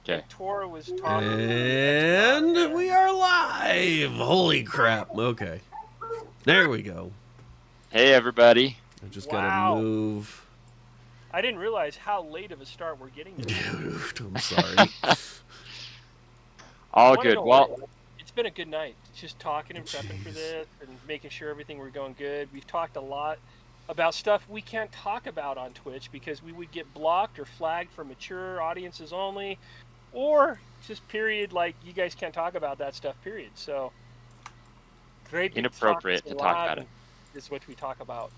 Okay. And Tor was talking. And we are live. Holy crap. Okay. There we go. Hey, everybody. I just got to Wow. move. I didn't realize how late of a start we're getting this. I'm sorry. All Wanna good. know Well, what? It's been a good night. Just talking and prepping for Jeez. this and making sure everything we're going good. We've talked a lot about stuff we can't talk about on Twitch because we would get blocked or flagged for mature audiences only, or just period, like you guys can't talk about that stuff, period. So great big topics inappropriate to talk alive about it. is what we talk about.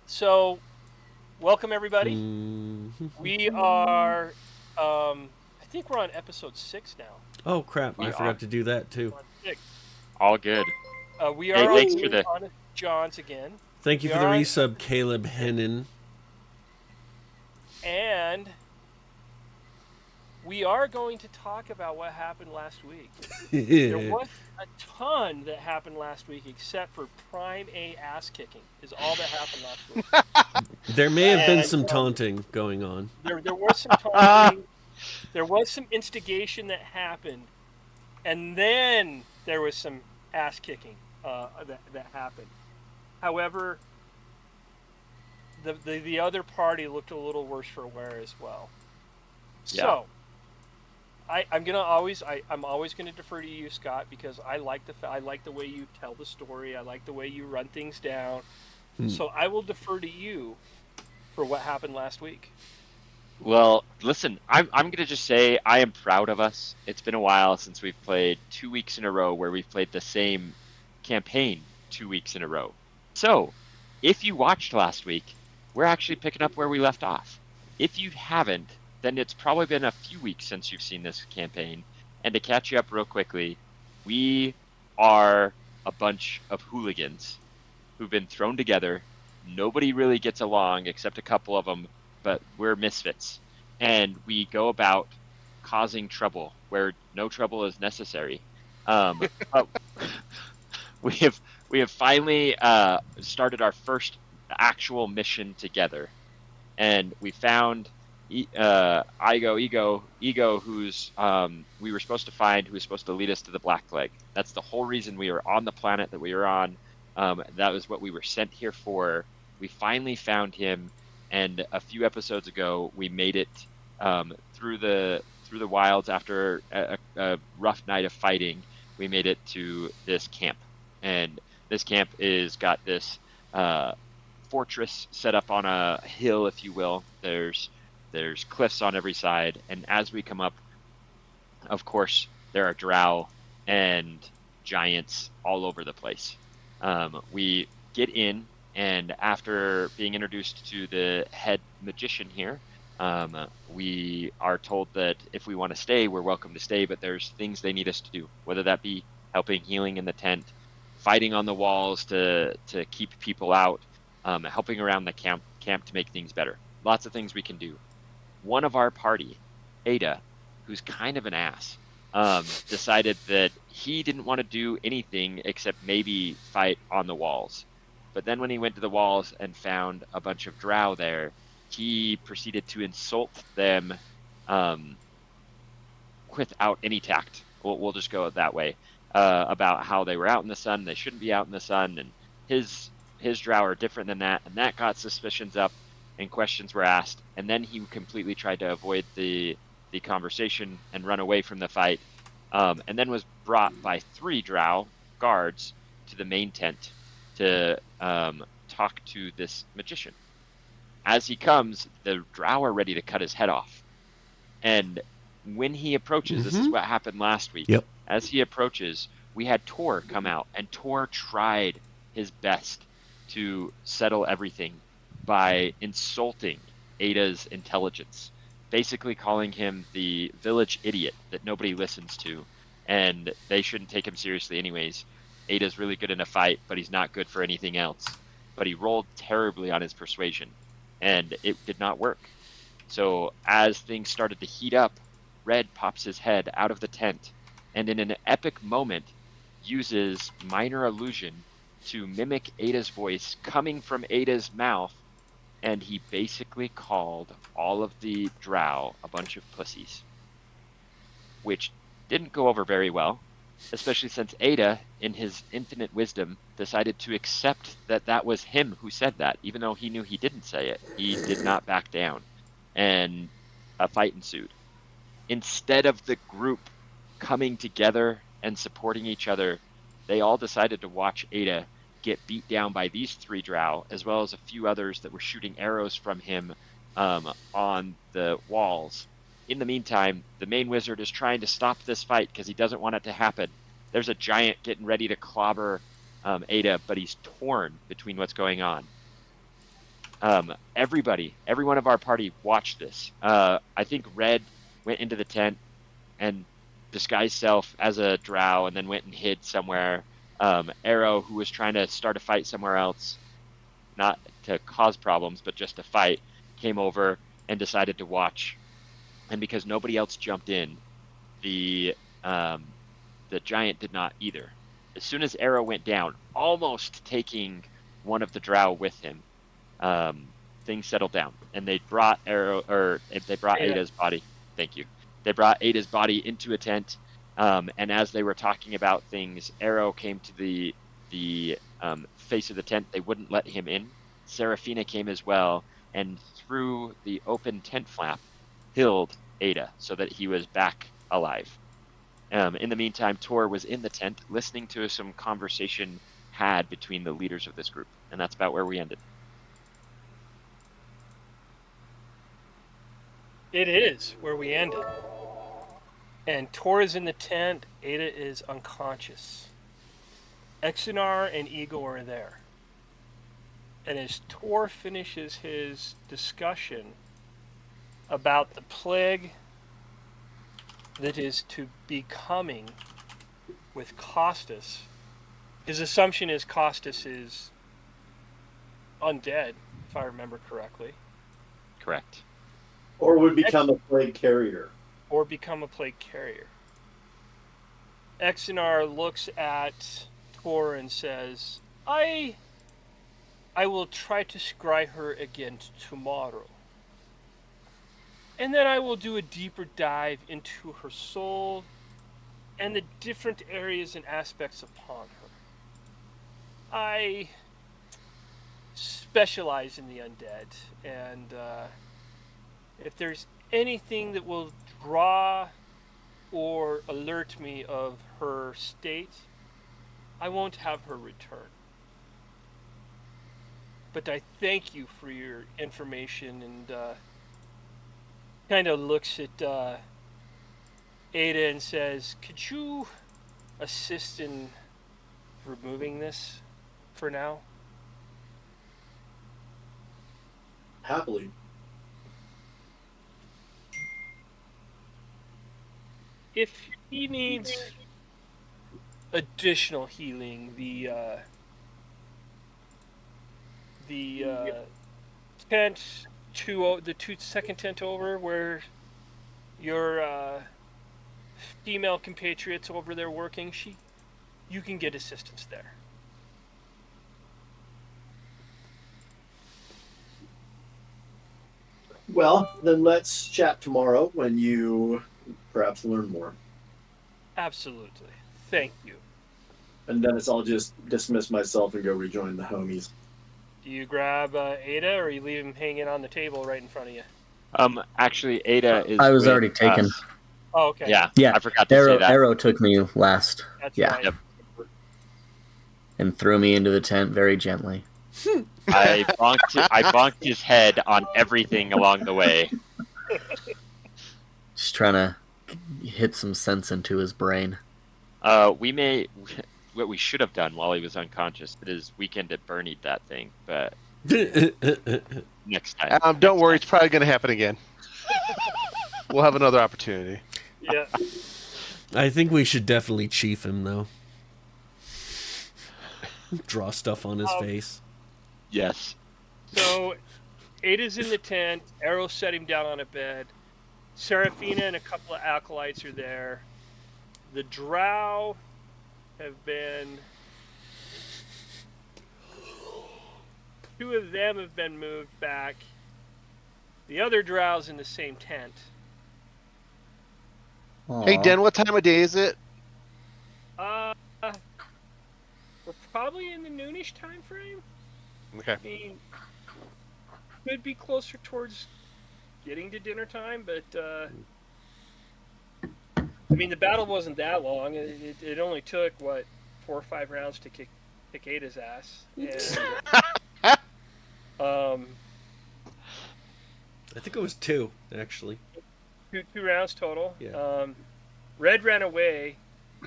So welcome everybody. We are I think we're on episode 6 now. Oh crap! I We forgot are. to do that too. We're on 6. All good. We Hey, are thanks on for the. Honest John's again. Thank you We for the are on- resub, Caleb Hennon. And we are going to talk about what happened last week. There was a ton that happened last week except for Prime A ass kicking is all that happened last week. There may have been And, some taunting going on. There was some taunting. There was some instigation that happened. And then there was some ass kicking that happened. However, the other party looked a little worse for wear as well. Yeah. So I'm always gonna defer to you, Scott, because I like the way you tell the story. I like the way you run things down. So I will defer to you for what happened last week. Well, listen, I'm going to just say I am proud of us. It's been a while since we've played 2 weeks in a row where we've played the same campaign 2 weeks in a row. So, if you watched last week, we're actually picking up where we left off. If you haven't, then it's probably been a few weeks since you've seen this campaign. And to catch you up real quickly, we are a bunch of hooligans who've been thrown together. Nobody really gets along except a couple of them, but we're misfits. And we go about causing trouble where no trouble is necessary. But we have finally started our first actual mission together, and we found Ego, who's we were supposed to find, who was supposed to lead us to the Black Plague. That's the whole reason we were on the planet that we were on. That was what we were sent here for. We finally found him, and a few episodes ago, we made it through the wilds after a rough night of fighting. We made it to this camp, and this camp is got this fortress set up on a hill, if you will. There's cliffs on every side, and as we come up, of course, there are drow and giants all over the place. We get in, and after being introduced to the head magician here, we are told that if we want to stay, we're welcome to stay, but there's things they need us to do, whether that be helping healing in the tent, fighting on the walls to keep people out, helping around the camp to make things better. Lots of things we can do. One of our party, Ada, who's kind of an ass, decided that he didn't want to do anything except maybe fight on the walls. But then when he went to the walls and found a bunch of drow there, he proceeded to insult them without any tact. We'll just go that way, about how they were out in the sun, they shouldn't be out in the sun, and his drow are different than that, and that got suspicions up, and questions were asked, and then he completely tried to avoid the conversation and run away from the fight, and then was brought by 3 drow guards to the main tent to talk to this magician. As he comes, the drow are ready to cut his head off. And when he approaches, this is what happened last week. Yep. As he approaches, we had Tor come out, and Tor tried his best to settle everything by insulting Ada's intelligence, basically calling him the village idiot that nobody listens to, and they shouldn't take him seriously anyways. Ada's really good in a fight, but he's not good for anything else. But he rolled terribly on his persuasion, and it did not work. So as things started to heat up, Red pops his head out of the tent, and in an epic moment, uses minor illusion to mimic Ada's voice coming from Ada's mouth and he basically called all of the drow a bunch of pussies, which didn't go over very well, especially since Ada, in his infinite wisdom, decided to accept that that was him who said that, even though he knew he didn't say it. He did not back down, and a fight ensued. Instead of the group coming together and supporting each other, they all decided to watch Ada get beat down by these three drow, as well as a few others that were shooting arrows from him on the walls. In the meantime, the main wizard is trying to stop this fight because he doesn't want it to happen. There's a giant getting ready to clobber Ada, but he's torn between what's going on. Every one of our party watched this. I think Red went into the tent and disguised self as a drow and then went and hid somewhere. Arrow, who was trying to start a fight somewhere else, not to cause problems, but just to fight, came over and decided to watch. And because nobody else jumped in, the giant did not either. As soon as Arrow went down, almost taking one of the drow with him, things settled down, and they brought Ada's body. Thank you. They brought Ada's body into a tent, and as they were talking about things, Arrow came to the face of the tent. They wouldn't let him in. Seraphina came as well, and through the open tent flap, healed Ada so that he was back alive. In the meantime, Tor was in the tent listening to some conversation had between the leaders of this group, and that's about where we ended. It is where we ended. And Tor is in the tent. Ada is unconscious. Exinar and Ego are there. And as Tor finishes his discussion about the plague that is to be coming with Costas, his assumption is Costas is undead, if I remember correctly. Correct. Or would become a plague carrier. Or become a plague carrier. Exinar looks at Tor and says, I will try to scry her again tomorrow. And then I will do a deeper dive into her soul and the different areas and aspects upon her. I specialize in the undead, and if there's anything that will draw or alert me of her state, I won't have her return. But I thank you for your information, and kind of looks at Ada and says, could you assist in removing this for now? Happily. If he needs additional healing, the tent second tent over, where your female compatriots over there working, you can get assistance there. Well, then let's chat tomorrow when you perhaps learn more. Absolutely. Thank you. And Dennis, I'll just dismiss myself and go rejoin the homies. Do you grab Ada, or you leave him hanging on the table right in front of you? Actually, Ada is. I was already taken. us. Oh, okay. Yeah, Yeah. I forgot to say that. Arrow took me last. That's Yeah. right. Yep. And threw me into the tent very gently. I bonked his head on everything along the way. Just trying to hit some sense into his brain. What we should have done while he was unconscious is weekend at Bernie that thing, but next time. Don't worry, it's probably going to happen again. We'll have another opportunity. Yeah. I think we should definitely chief him, though. Draw stuff on his face. Yes. So, Ada's in the tent. Arrow set him down on a bed. Seraphina and a couple of acolytes are there. The drow have been... Two of them have been moved back. The other drow's in the same tent. Hey, Aw. Den, what time of day is it? We're probably in the noonish time frame. Okay. I mean, could be closer towards getting to dinner time, but I mean, the battle wasn't that long. It only took, what, 4 or 5 rounds to kick Ada's ass. And, I think it was 2, actually. two rounds total. Yeah. Red ran away.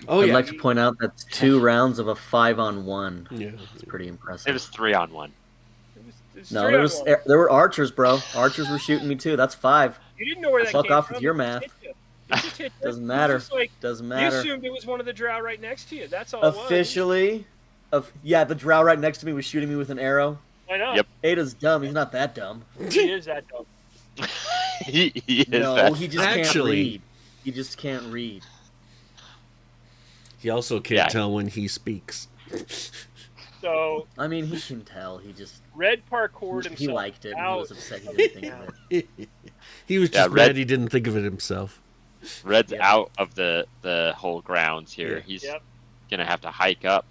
Oh, I'd yeah. like to point out that's 2 rounds of a 5-on-1. Yeah. It's pretty impressive. It was 3-on-1. It was No, 3 there on was 1. there were archers, bro. Archers were shooting me too. That's 5. You didn't know where that Fuck came off from. with your It just math. hit you. It just hit you. Doesn't It was matter. just like, Doesn't you matter. assumed it was one of the drow right next to you. That's all it was. Officially, yeah, the drow right next to me was shooting me with an arrow. I know. Yep. Ada's dumb. He's not that dumb. He is that dumb. he is No, that. he just can't Actually- read. He just can't read. He also can't Yeah. tell when he speaks. So I mean, he can tell. He just Red parkoured himself he liked it. And he out. was upset he didn't think of it. He was Yeah, just Red- mad he didn't think of it himself. Red's Yeah. out of the whole grounds here. Yeah. He's Yep. gonna have to hike up.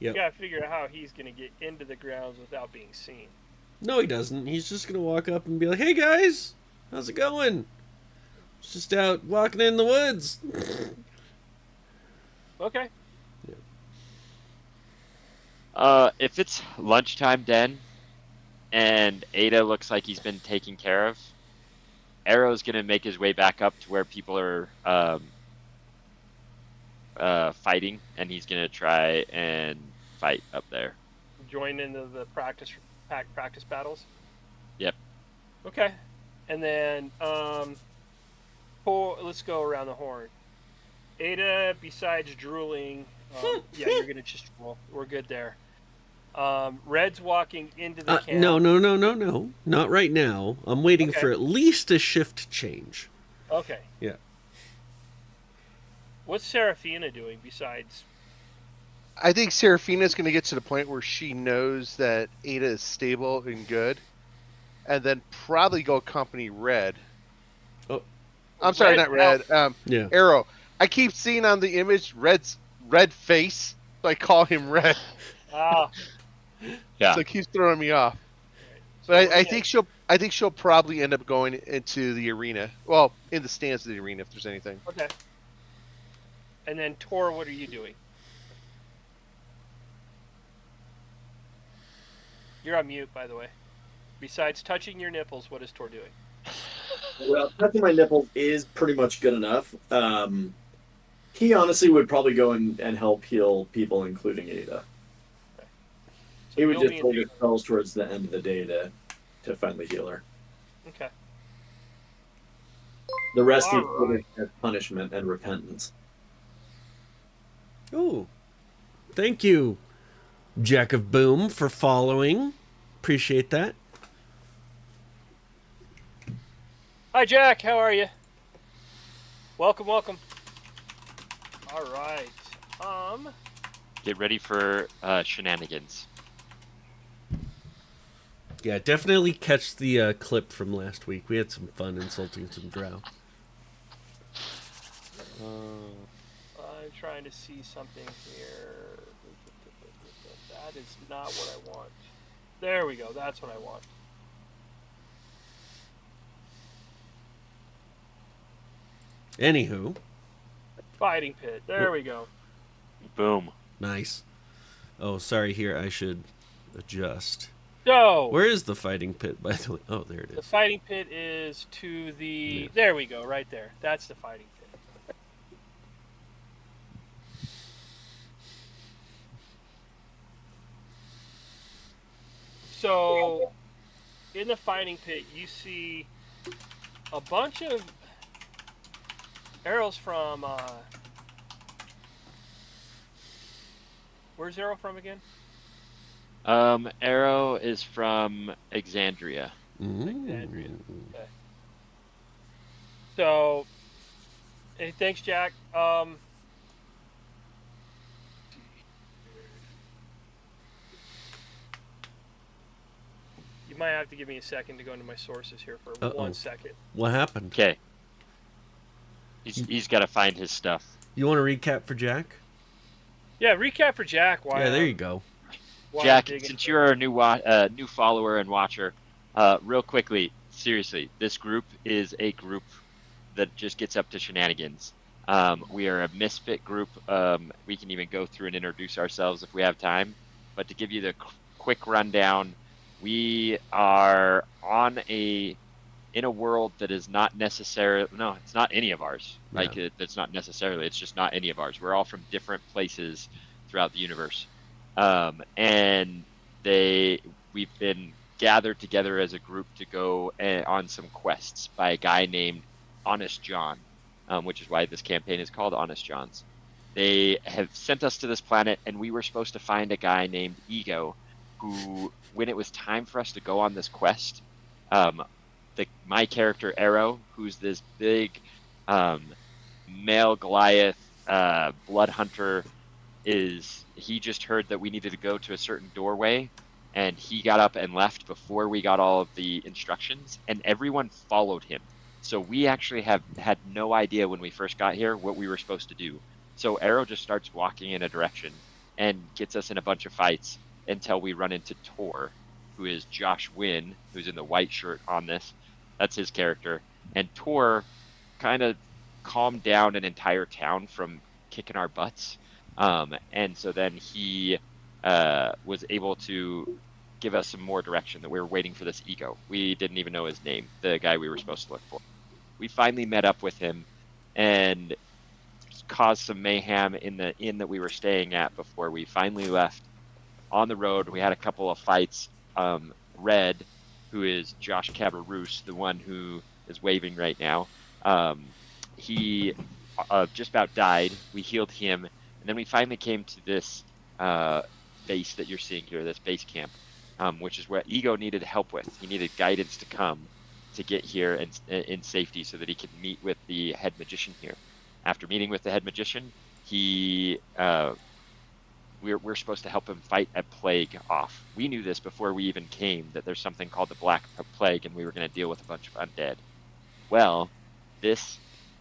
You gotta figure out how he's gonna get into the grounds without being seen. No, he doesn't. He's just gonna walk up and be like, "Hey guys, how's it going? Just out walking in the woods." Okay. If it's lunchtime, Den, and Ada looks like he's been taken care of, Arrow's gonna make his way back up to where people are fighting, and he's gonna try and fight up there. Join into the practice battles. Yep. Okay. And then let's go around the horn. Ada, besides drooling, yeah, you're gonna just roll. We're good there. Red's walking into the camp. No, not right now. I'm waiting Okay. for at least a shift change. Okay. Yeah. What's Seraphina doing besides? I think Seraphina's going to get to the point where she knows that Ada is stable and good, and then probably go accompany Red. Oh. I'm sorry, Red- not Red. Yeah. Arrow. I keep seeing on the image Red's red face, so I call him Red. Ah, Yeah. So it keeps throwing me off. so But we're I gonna- think she'll probably end up going into the arena. Well, in the stands of the arena if there's anything. Okay. And then Tor, what are you doing? You're on mute, by the way. Besides touching your nipples, what is Tor doing? Well, touching my nipples is pretty much good enough. He honestly would probably go and help heal people, including Ada. So He would you'll just be in hold the- his spells towards the end of the day to finally heal her. Okay. The rest he All right. as punishment and repentance. Ooh. Thank you, Jack of Boom, for following. Appreciate that. Hi, Jack. How are you? Welcome, welcome. All right. Get ready for shenanigans. Yeah, definitely catch the clip from last week. We had some fun insulting some drow. I'm trying to see something here. That is not what I want. There we go. That's what I want. Anywho, Fighting pit. There we go. Boom. nice. Oh, sorry, here I should adjust. So, Where is the fighting pit, by the way? Oh, there it the is. fighting pit is to the... Yeah. There we go, right there. That's the fighting pit. So, in the fighting pit, you see a bunch of arrows from... Where's Arrow from again? Arrow is from Exandria. Alexandria. Okay. So, hey, thanks, Jack. might have to give me a second to go into my sources here for Uh-oh. 1 second. What happened? Okay. He's got to find his stuff. You want to recap for Jack? Yeah, recap for Jack. Why? Yeah, there you go. Jack, since you're a new follower and watcher, real quickly, seriously, this group is a group that just gets up to shenanigans. We are a misfit group. We can even go through and introduce ourselves if we have time. But to give you the quick rundown, we are in a world that is not necessarily, no, it's not any of ours. Like it's not necessarily, it's just not any of ours. We're all from different places throughout the universe. And we've been gathered together as a group to go on some quests by a guy named Honest John, which is why this campaign is called Honest John's. They have sent us to this planet, and we were supposed to find a guy named Ego, who, when it was time for us to go on this quest, my character Arrow, who's this big male Goliath blood hunter, he just heard that we needed to go to a certain doorway, and he got up and left before we got all of the instructions, and everyone followed him. So we actually had no idea when we first got here what we were supposed to do. So Arrow just starts walking in a direction and gets us in a bunch of fights until we run into Tor, who is Josh Wynn, who's in the white shirt on this. That's his character. And Tor kind of calmed down an entire town from kicking our butts. And so then he was able to give us some more direction, that we were waiting for this Ego. We didn't even know his name, the guy we were supposed to look for. We finally met up with him and caused some mayhem in the inn that we were staying at before we finally left. On the road, we had a couple of fights. Red, who is Josh Cabarrus, the one who is waving right now, he just about died. We healed him, and then we finally came to this base that you're seeing here, this base camp, which is where Ego needed help with. He needed guidance to come to get here in safety so that he could meet with the head magician here. After meeting with the head magician, we're supposed to help him fight a plague off. We knew this before we even came, that there's something called the Black Plague, and we were going to deal with a bunch of undead. Well, this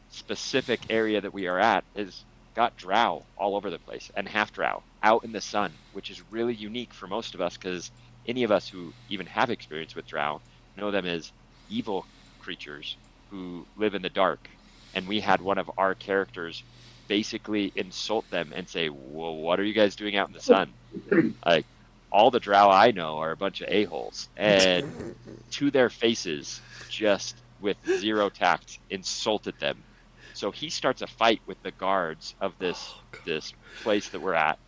specific area that we are at has got drow all over the place, and half drow out in the sun, which is really unique for most of us, because any of us who even have experience with drow know them as evil creatures who live in the dark. And we had one of our characters basically insult them and say, well, what are you guys doing out in the sun? Like, all the drow I know are a bunch of a-holes. And to their faces, just with zero tact, insulted them. So he starts a fight with the guards of this place that we're at.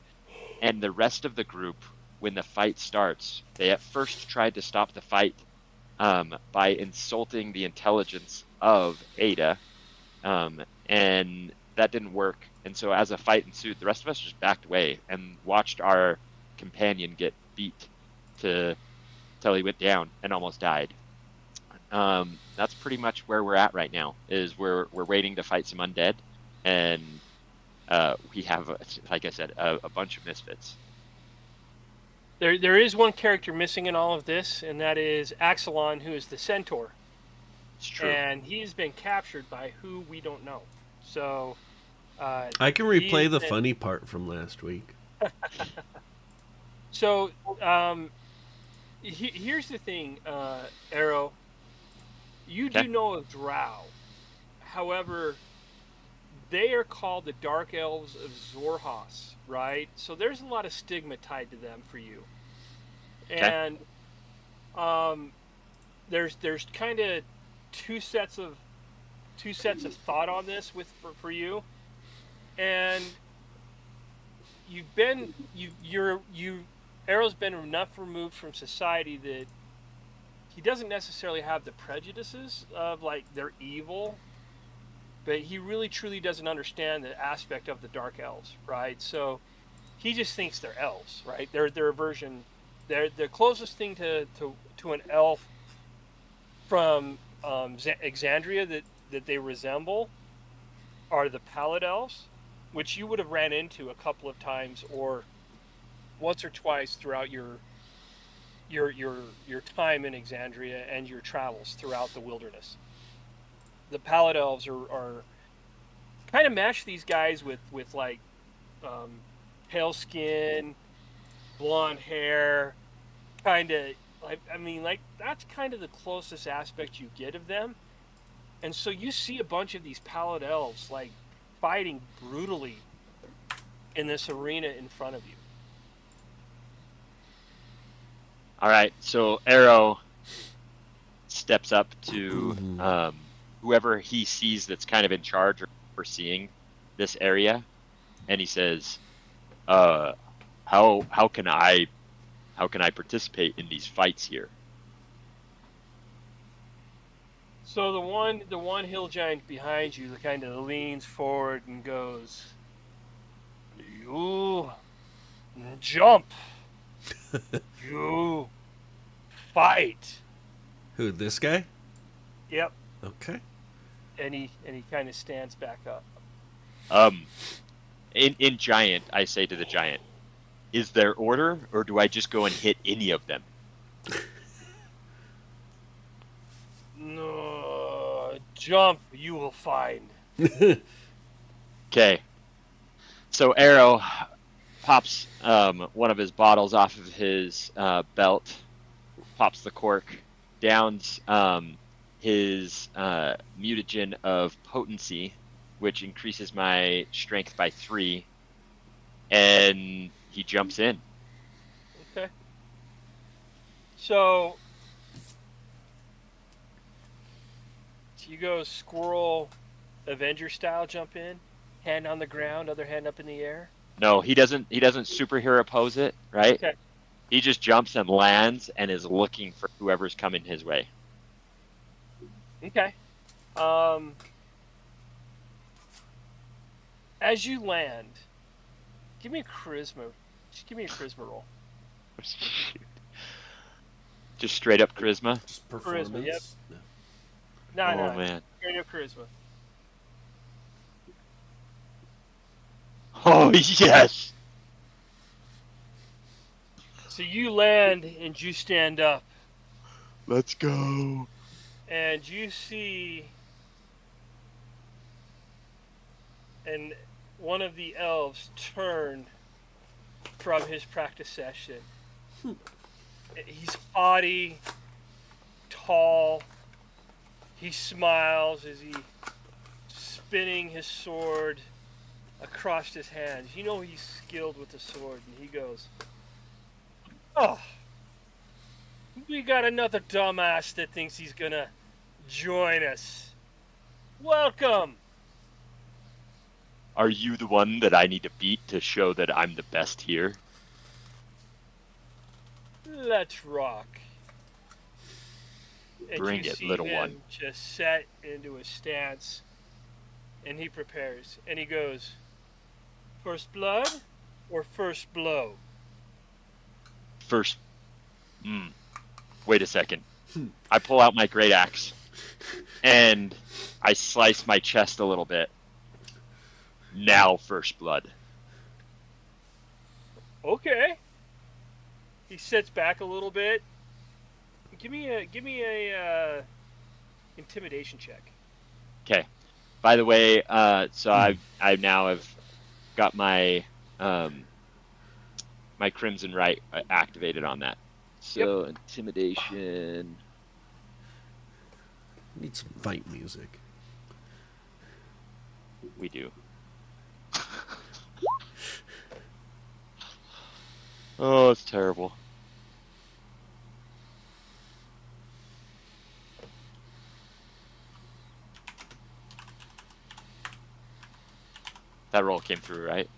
And the rest of the group, when the fight starts, they at first tried to stop the fight by insulting the intelligence of Ada. And that didn't work. And so as a fight ensued, the rest of us just backed away and watched our companion get beat till he went down and almost died. That's pretty much where we're at right now, is we're waiting to fight some undead, and we have, like I said, a bunch of misfits. There is one character missing in all of this, and that is Axelon, who is the centaur. It's true. And he's been captured by who we don't know. So I can replay the funny part from last week. So here's the thing, Arrow. You do know of drow. However, they are called the Dark Elves of Zorhas, right? So there's a lot of stigma tied to them for you. And there's kind of two sets of thought on this for you. And Arrow's been enough removed from society that he doesn't necessarily have the prejudices of, like, they're evil, but he really truly doesn't understand the aspect of the Dark Elves, right? So he just thinks they're elves, right? They're a version. They're the closest thing to an elf from Exandria that they resemble are the Pallid Elves, which you would have ran into a couple of times or once or twice throughout your your time in Exandria and your travels throughout the wilderness. The Pallet Elves are kind of match these guys with like pale skin, blonde hair, kind of like I mean like that's kind of the closest aspect you get of them. And so you see a bunch of these Pallet Elves like fighting brutally in this arena in front of you. All right, so Arrow steps up to whoever he sees that's kind of in charge or overseeing this area, and he says, how can I participate in these fights here?" So the one hill giant behind you kind of leans forward and goes, "You jump, you fight." Who, this guy? Yep. Okay. And he kind of stands back up. In giant, I say to the giant, "Is there order, or do I just go and hit any of them?" No, jump, you will find. Okay. So Arrow pops one of his bottles off of his belt, pops the cork, downs his mutagen of potency, which increases my strength by 3, and he jumps in. Okay. So you go squirrel Avenger style jump in, hand on the ground, other hand up in the air. No, he doesn't superhero pose it, right? Okay. He just jumps and lands and is looking for whoever's coming his way. Okay. As you land, give me a charisma. Just give me a charisma roll. Just straight up charisma. Just performance. Charisma, yep. No. No, Oh man. straight up charisma. Oh yes. So you land and you stand up, Let's go. and you see, and one of the elves turn from his practice session. He's haughty, tall. He smiles as he spinning his sword across his hands. You know he's skilled with the sword, and he goes, "Oh, we got another dumbass that thinks he's gonna join us. Welcome." Are you the one that I need to beat to show that I'm the best here? Let's rock. And Bring you it, see little him one. just set into a stance, and he prepares, and he goes, "First blood or first blow?" First. Wait a second. I pull out my great axe and I slice my chest a little bit. Now first blood. Okay. He sits back a little bit. Give me a intimidation check. Okay. By the way, so I now have got my my Crimson Right activated on that. So intimidation. Need some fight music. We do. Oh, it's terrible. That roll came through, right?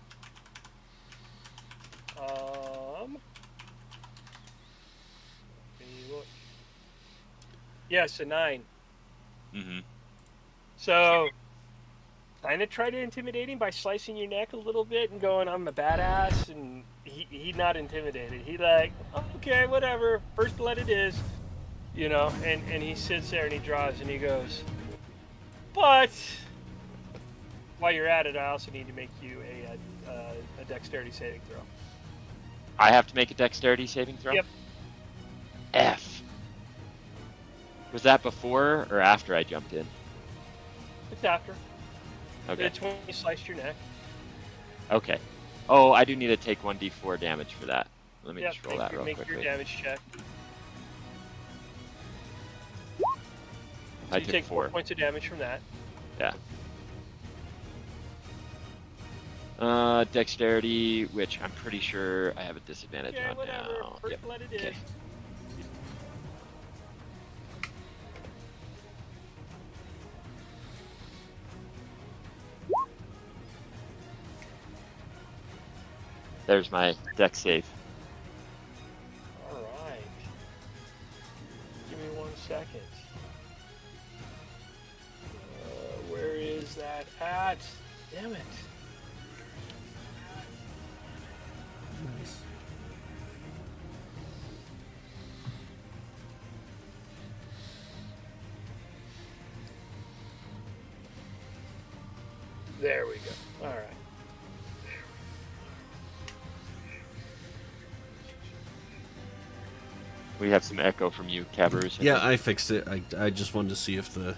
Let me look. Yes, a 9. Mm-hmm. So, kind of try to intimidate him by slicing your neck a little bit and going, "I'm a badass," and he not intimidated. He like, "Oh, okay, whatever, first blood it is," you know. And he sits there and he draws and he goes, "But while you're at it, I also need to make you a dexterity saving throw." I have to make a dexterity saving throw? Yep. F. Was that before or after I jumped in? It's after. Okay. It's when you sliced your neck. Okay. Oh, I do need to take 1d4 damage for that. Let me Yep, just roll that real make your quickly. damage check. So I you took take 4 4. points of damage from that. Yeah. Dexterity, which I'm pretty sure I have a disadvantage Okay, on whatever. now. First Yep. blood it is. Okay. There's my dex save. All right. Give me 1 second. Where is that at? Damn it. Nice. There we go. All right. We have some echo from you, Cabarus. Yeah, I fixed it. I just wanted to see if the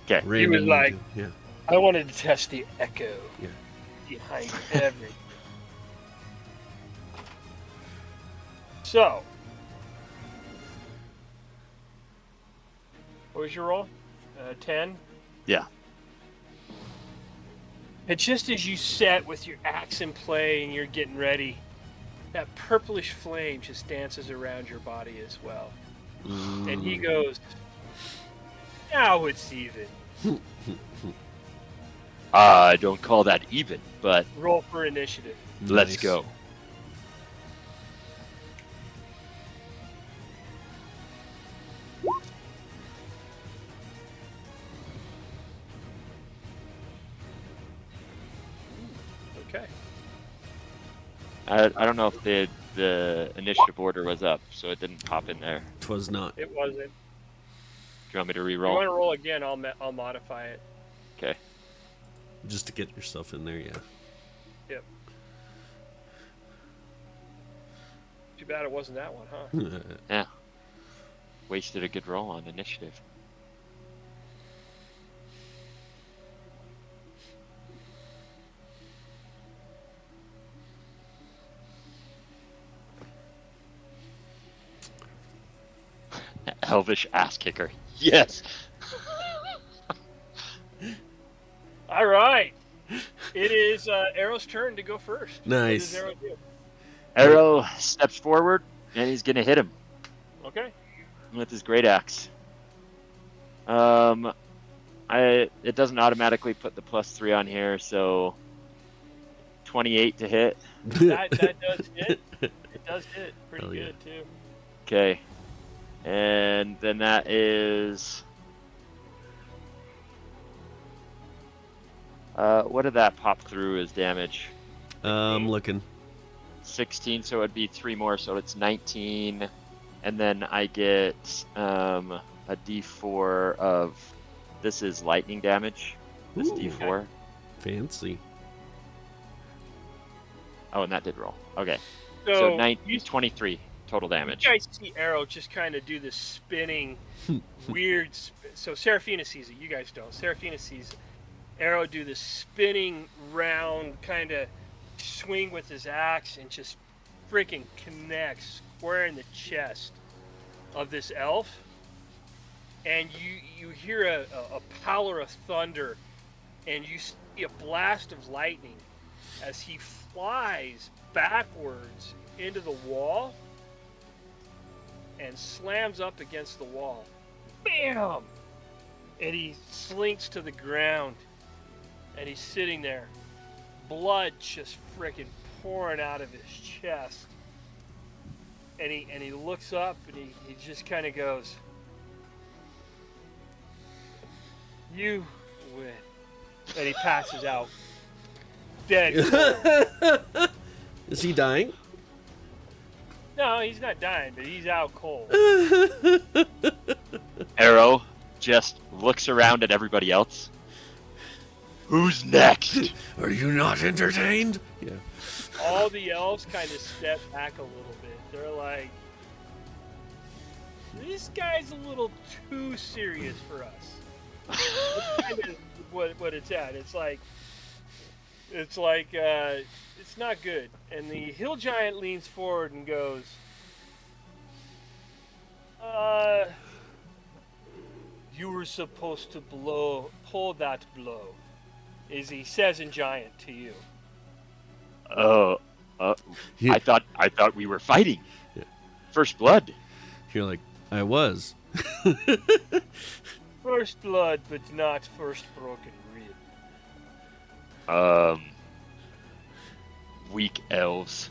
Okay. You were random. like- Yeah. I wanted to test the echo Yeah. behind everything. So, what was your roll? 10? Yeah. And just as you set with your axe in play and you're getting ready, that purplish flame just dances around your body as well. And he goes, now it's even. I don't call that even, but Roll for initiative. let's Nice. go. Okay. I don't know if the initiative order was up, so it didn't pop in there. 'Twas not. It wasn't. Do you want me to If you re-roll? want to roll again, I'll modify it. Okay. Just to get yourself in there, yeah. Yep. Too bad it wasn't that one, huh? Yeah. Wasted a good roll on initiative. Elvish ass kicker. Yes. All right. It is Arrow's turn to go first. Nice. What does Arrow do? Arrow steps forward and he's gonna hit him Okay. with his great axe. It doesn't automatically put the +3 on here, so 28 to hit. That does hit. It does hit pretty Hell yeah. good, too. Okay. And then that is what did that pop through as damage? I'm looking. 16, so it'd be 3 more, so it's 19. And then I get a d4 of, this is lightning damage, this Ooh. d4. Fancy. Oh, and that did roll. Okay, So, so you 23 total damage. guys see Arrow just kind of do this spinning, weird... So Seraphina sees it. You guys don't. Seraphina sees it. Arrow do this spinning round kind of swing with his axe and just freaking connects square in the chest of this elf. And you hear a pallor of thunder, and you see a blast of lightning as he flies backwards into the wall and slams up against the wall. Bam! And he slinks to the ground, and he's sitting there, blood just freaking pouring out of his chest. And he looks up and he just kind of goes, "You win." And he passes out. Dead. Is he dying? No, he's not dying, but he's out cold. Arrow just looks around at everybody else. Who's next? Are you not entertained? Yeah. All the elves kind of step back a little bit. They're like, this guy's a little too serious for us. That's kind of what it's at. It's not good. And the hill giant leans forward and goes, you were supposed to pull that blow, is he says in giant to you. You- I thought we were fighting. Yeah. First blood. You're like, I was. First blood, but not first broken rib. Weak elves.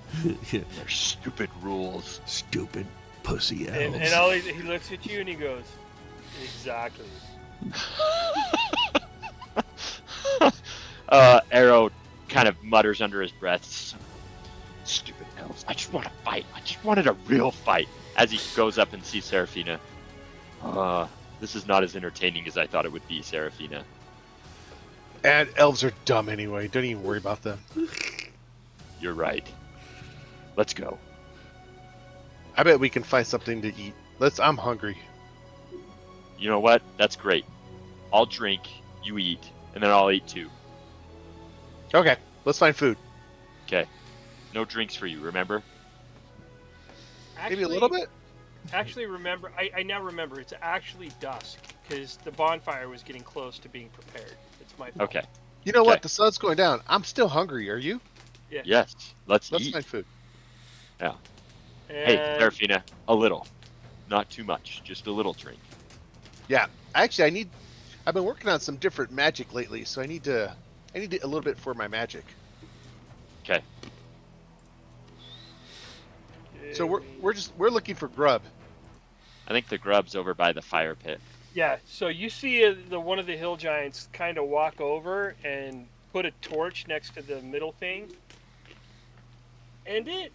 Yeah. Their stupid rules. Stupid pussy elves. And all he looks at you and he goes, exactly. Arrow kind of mutters under his breath. Stupid elves. I just want to fight. I just wanted a real fight. As he goes up and sees Seraphina. This is not as entertaining as I thought it would be, Seraphina. And elves are dumb anyway. Don't even worry about them. You're right. Let's go. I bet we can find something to eat. I'm hungry. You know what? That's great. I'll drink, you eat, and then I'll eat too. Okay, let's find food. Okay. No drinks for you, remember? Maybe a little bit? Actually, remember, I now remember, it's actually dusk, because the bonfire was getting close to being prepared. It's my fault. Okay. You know Okay. what? The sun's going down. I'm still hungry. Are you? Yeah. Yes. Let's Let's eat. find food. Hey, And Seraphina, a little. Not too much. Just a little drink. Yeah. Actually, I've been working on some different magic lately, so I need a little bit for my magic. Okay. So we're looking for grub. I think the grub's over by the fire pit. Yeah, so you see one of the hill giants kind of walk over and put a torch next to the middle thing, and it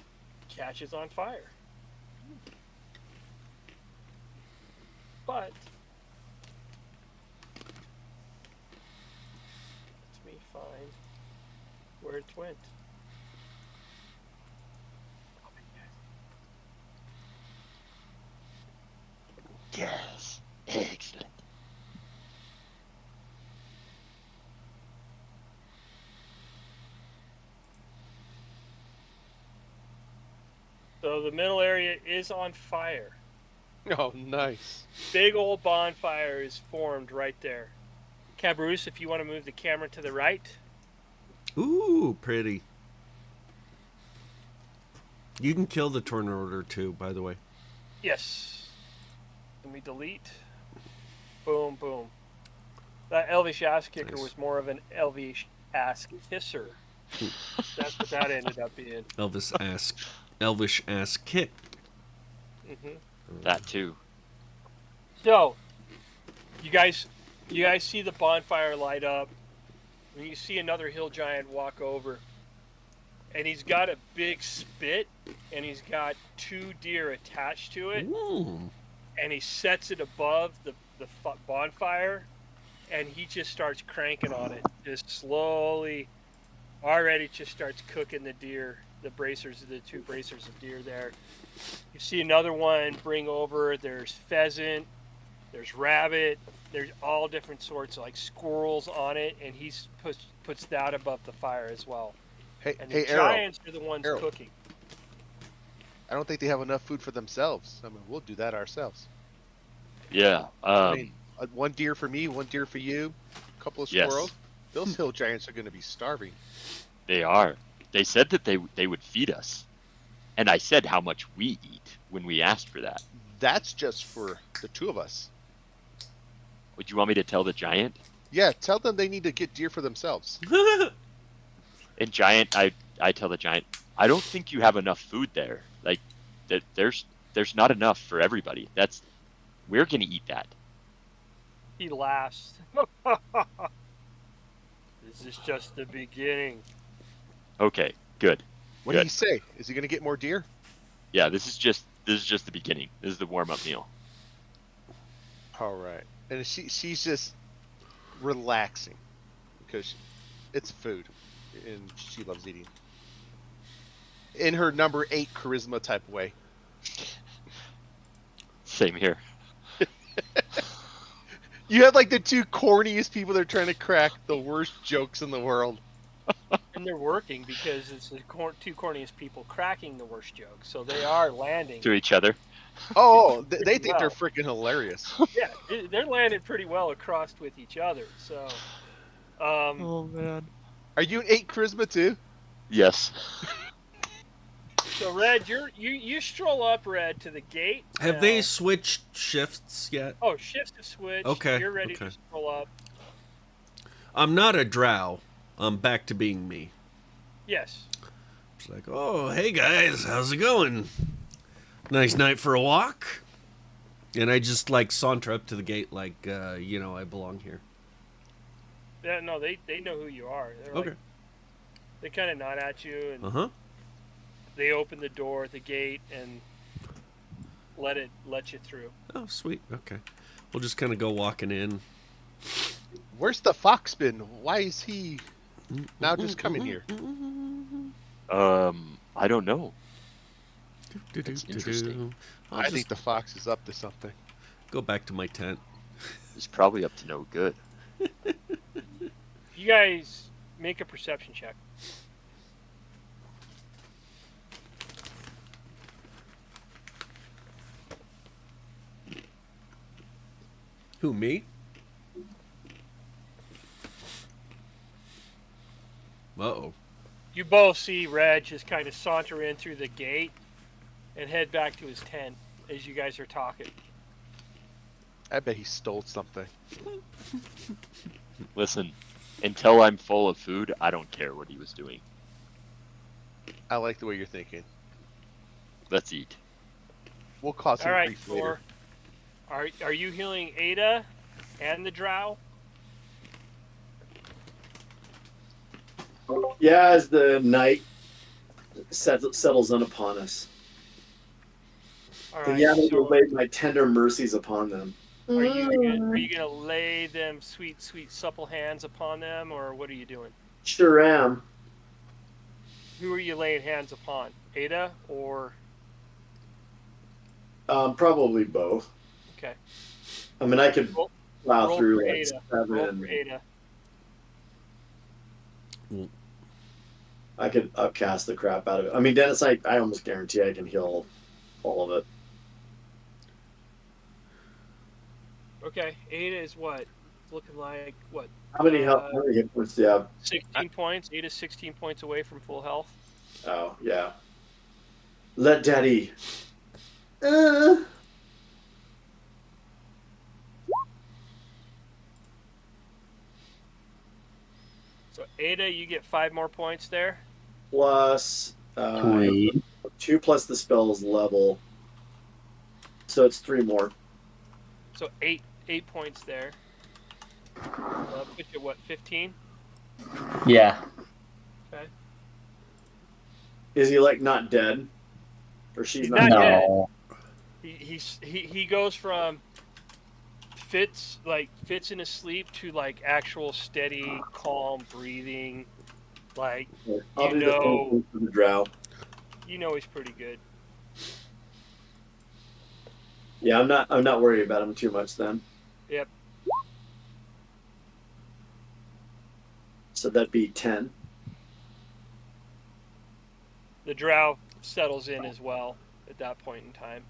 catches on fire. But let me find where it went. Yes. Excellent. So the middle area is on fire. Oh, nice. Big old bonfire is formed right there. Caboose, if you want to move the camera to the right. Ooh, pretty. You can kill the torn order too, by the way. Yes. Let me delete. Boom, boom. That elvish ass kicker Nice. was more of an elvish ass kisser. That's what that ended up being. Elvish ass kick. Hmm That too. So, you guys see the bonfire light up, and you see another hill giant walk over, and he's got a big spit, and he's got 2 deer attached to it, Ooh. and he sets it above the bonfire, and he just starts cranking on it, just slowly. Already just starts cooking the deer, the 2 bracers of deer there. You see another one bring over, there's pheasant, there's rabbit, there's all different sorts of like squirrels on it, and he puts that above the fire as well. Hey, And hey, the Arrow. giants are the ones Arrow. cooking. I don't think they have enough food for themselves. I mean, we'll do that ourselves. Yeah. I mean, 1 deer for me, 1 deer for you, a couple of Yes. squirrels. Those hill giants are going to be starving. They are. They said that they would feed us. And I said how much we eat when we asked for that. That's just for the 2 of us. Would you want me to tell the giant? Yeah, tell them they need to get deer for themselves. And giant, I tell the giant, I don't think you have enough food there. Like, there's not enough for everybody. We're gonna eat that. He laughs. This is just the beginning. Okay, good. What do Good. you say? Is he going to get more deer? Yeah, this is just the beginning. This is the warm up meal. All right. And she's just relaxing because it's food and she loves eating. In her number 8 charisma type way. Same here. You have like the two corniest people that are trying to crack the worst jokes in the world. And they're working because it's the two corniest people cracking the worst jokes, so they are landing. To each other. Oh, they think well. they're freaking hilarious. Yeah, they're landing pretty well across with each other. So, Oh man. Are you an 8 charisma too? Yes. so Red, you stroll up, Red, to the gate. Have now. they switched shifts yet? Oh, shifts have switched. Okay, You're ready okay. to stroll up. I'm not a drow. I'm back to being me. Yes. It's like, oh, hey guys, how's it going? Nice night for a walk. And I just like saunter up to the gate like, I belong here. Yeah, no, they know who you are. They're Okay. Like, they kind of nod at you, and they open the door at the gate and let you through. Oh, sweet. Okay. We'll just kind of go walking in. Where's the fox been? Why is he now just coming here? I don't know. That's interesting. I'll I just think the fox is up to something. go back to my tent. He's probably up to no good. You guys make a perception check. Who, me? Uh-oh. You both see Red just kind of saunter in through the gate and head back to his tent as you guys are talking. I bet he stole something. Listen, until I'm full of food, I don't care what he was doing. I like the way you're thinking. Let's eat. We'll cause All him right, grief later. Thor. Are you healing Ada and the drow? Yeah, as the night settles in upon us. All Then right. yeah, I So will lay my tender mercies upon them. are you gonna lay them sweet, sweet, supple hands upon them, or what are you doing? Sure am. Who are you laying hands upon? Ada or Probably both. okay? I mean, I could Roll- plow roll through for like Ada. 7. Roll for Ada. I could upcast the crap out of it. I mean, Dennis, I almost guarantee I can heal all of it. Okay, Ada is what? It's looking like what? How many hit points do you have? 16 points. Ada's 16 points away from full health. Oh, yeah. Let Daddy. So Ada, you get 5 more points there. Plus 3. 2 plus the spell's level. So it's 3 more. So 8 points there. Put you what? 15. Yeah. Okay. Is he like not dead? Or she's He's not not dead? No. He goes from fits in his sleep to like actual steady, calm breathing. Like I'll you do the know- same thing for the drow. you know he's pretty good. Yeah, I'm not worried about him too much then. Yep. So that'd be 10. The drow settles in as well at that point in time.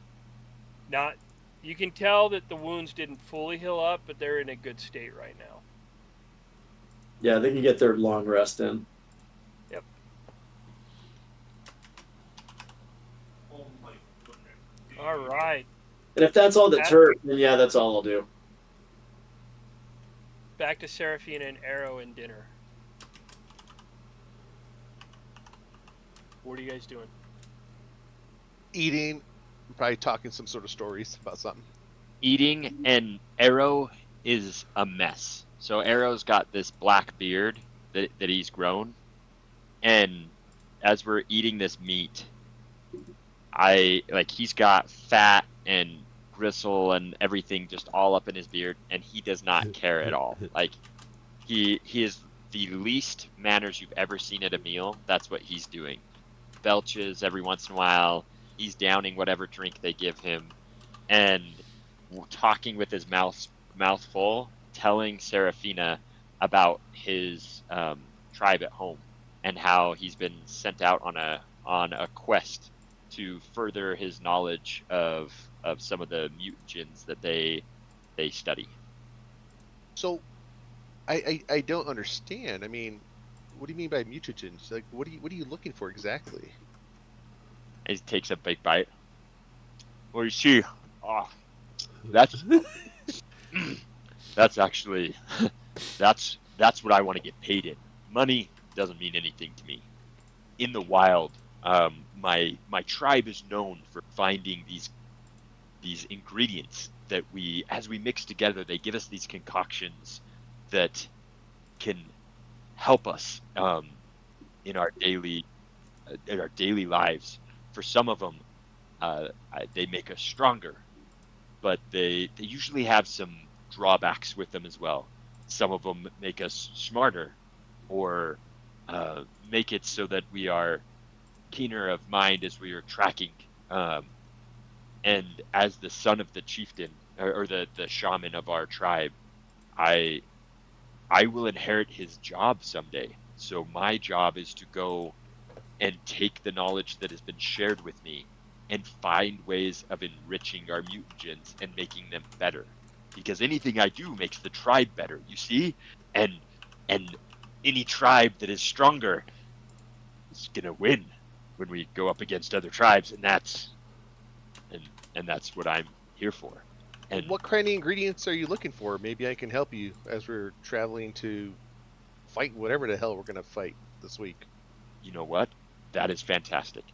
Not, you can tell that the wounds didn't fully heal up, but they're in a good state right now. Yeah, they can get their long rest in. Yep. All right. And if that's all that's hurt, then yeah, that's all I'll do. Back to Seraphina and Arrow and dinner. What are you guys doing? Eating, probably talking some sort of stories about something. Eating, and Arrow is a mess. So Arrow's got this black beard that he's grown, and as we're eating this meat, he's got fat and gristle and everything just all up in his beard, and he does not care at all. Like he is the least manners you've ever seen at a meal. That's what he's doing. Belches every once in a while. He's downing whatever drink they give him, and talking with his mouth full, telling Seraphina about his tribe at home and how he's been sent out on a quest to further his knowledge of some of the mutagens that they study. So, I don't understand. I mean, what do you mean by mutagens? Like, what are you looking for exactly? And he takes a big bite. Well, you see, that's that's actually that's what I want to get paid in. Money doesn't mean anything to me. In the wild, my tribe is known for finding these ingredients that as we mix together, they give us these concoctions that can help us in our daily lives. For some of them, they make us stronger, but they usually have some drawbacks with them as well. Some of them make us smarter, or make it so that we are keener of mind as we are tracking. And as the son of the chieftain or the shaman of our tribe, I will inherit his job someday. So my job is to go and take the knowledge that has been shared with me and find ways of enriching our mutagens and making them better. Because anything I do makes the tribe better, you see? And any tribe that is stronger is gonna win when we go up against other tribes, and that's what I'm here for. And What kind of ingredients are you looking for? Maybe I can help you as we're traveling to fight whatever the hell we're gonna fight this week. you know what? That is fantastic.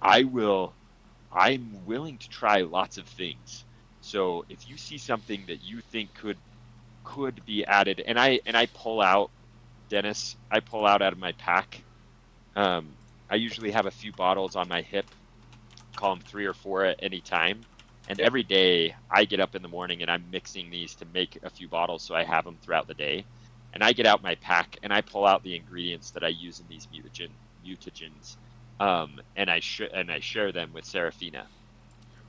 I'm willing to try lots of things. So if you see something that you think could be added, and I pull out, Dennis, I pull out of my pack. I usually have a few bottles on my hip, call them 3 or 4 at any time. And every day I get up in the morning and I'm mixing these to make a few bottles so I have them throughout the day. And I get out my pack and I pull out the ingredients that I use in these mutagens, and I share them with Seraphina.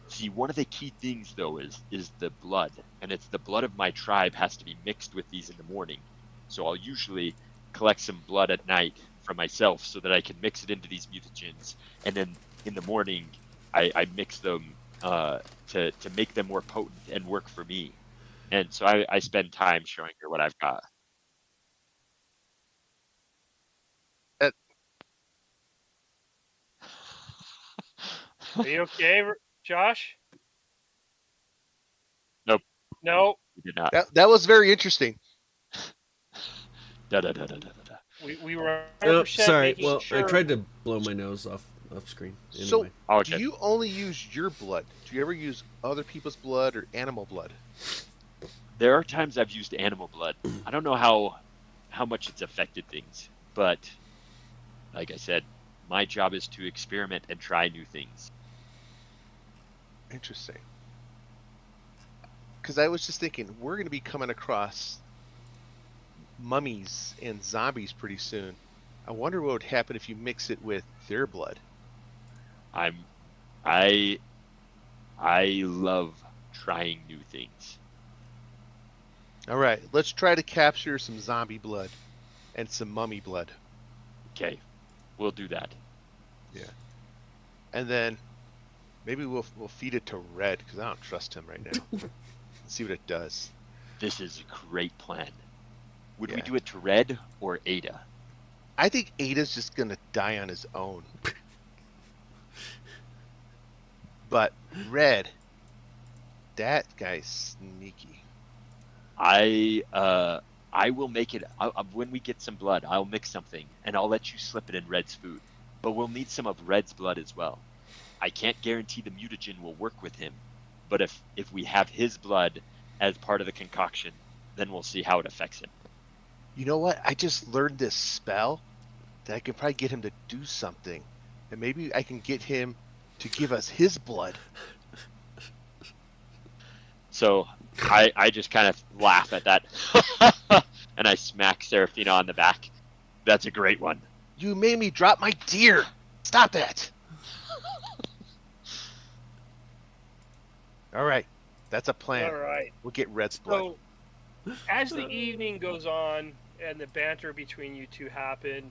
See, one of the key things though is the blood, and it's the blood of my tribe has to be mixed with these in the morning. So I'll usually collect some blood at night for myself so that I can mix it into these mutagens, and then in the morning I mix them to make them more potent and work for me. And so I spend time showing her what I've got. That Are you okay, Josh? Nope, No, we did not. that was very interesting. Da, da, da, da, da, da. we were 100% Oh, sorry. making Well, sure. I tried to blow my nose off screen. Anyway. So, Oh, do okay. you only use your blood? Do you ever use other people's blood or animal blood? There are times I've used animal blood. I don't know how much it's affected things, but like I said, my job is to experiment and try new things. Interesting. Because I was just thinking, we're going to be coming across mummies and zombies pretty soon. I wonder what would happen if you mix it with their blood. I love trying new things. All right, let's try to capture some zombie blood and some mummy blood. Okay, we'll do that. And then maybe we'll feed it to Red, because I don't trust him right now. Let's see what it does. This is a great plan. Would we Yeah. do it to Red or Ada? I think Ada's just going to die on his own. But Red, that guy's sneaky. I will make it when we get some blood. I'll mix something and I'll let you slip it in Red's food. But we'll need some of Red's blood as well. I can't guarantee the mutagen will work with him, but if we have his blood as part of the concoction, then we'll see how it affects him. You know what? I just learned this spell that I can probably get him to do something. And maybe I can get him to give us his blood. So I just kind of laugh at that and I smack Seraphina on the back. That's a great one. You made me drop my deer. Stop that. All right. That's a plan. All right. We'll get Red's blood. So, as the evening goes on and the banter between you two happen,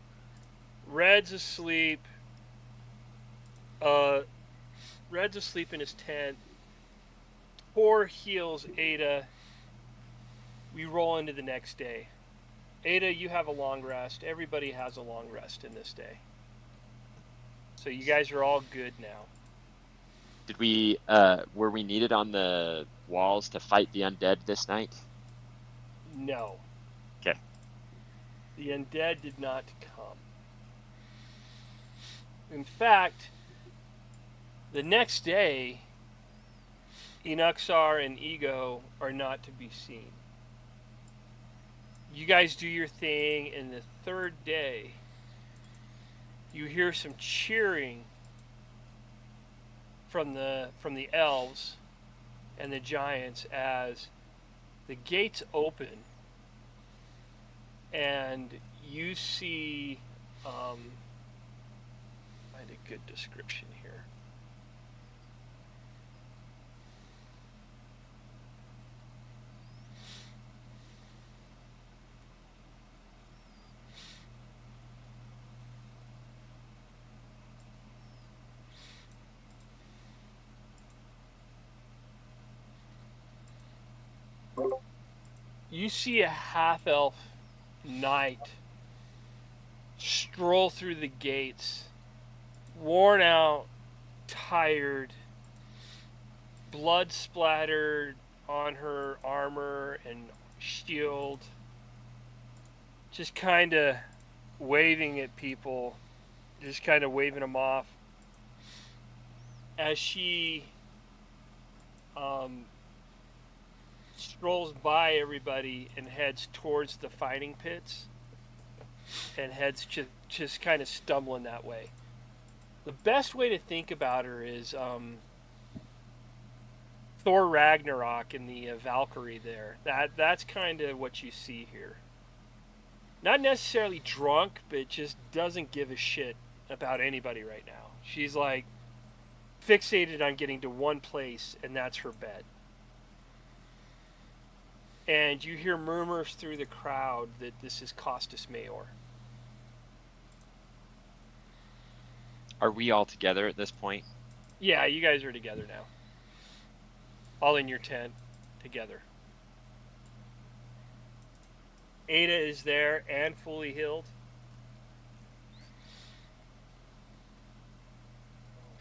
Red's asleep. Red's asleep in his tent. Tor heals Ada. We roll into the next day. Ada, you have a long rest. Everybody has a long rest in this day. So you guys are all good now. Did we were we needed on the walls to fight the undead this night? No. Okay. The undead did not come. In fact, the next day, Enuxar and Ego are not to be seen. You guys do your thing, and the third day, you hear some cheering from the elves and the giants as the gates open, and you see find a good description here. You see a half-elf knight stroll through the gates, worn out, tired, blood splattered on her armor and shield, just kind of waving at people, just kind of waving them off as she strolls by everybody and heads towards the fighting pits and heads just kind of stumbling that way. The best way to think about her is Thor Ragnarok in the Valkyrie there. That's kind of what you see here. Not necessarily drunk, but just doesn't give a shit about anybody right now. She's like fixated on getting to one place, and that's her bed. And you hear murmurs through the crowd that this is Costas Mayor. Are we all together at this point? Yeah, you guys are together now. All in your tent, together. Ada is there and fully healed.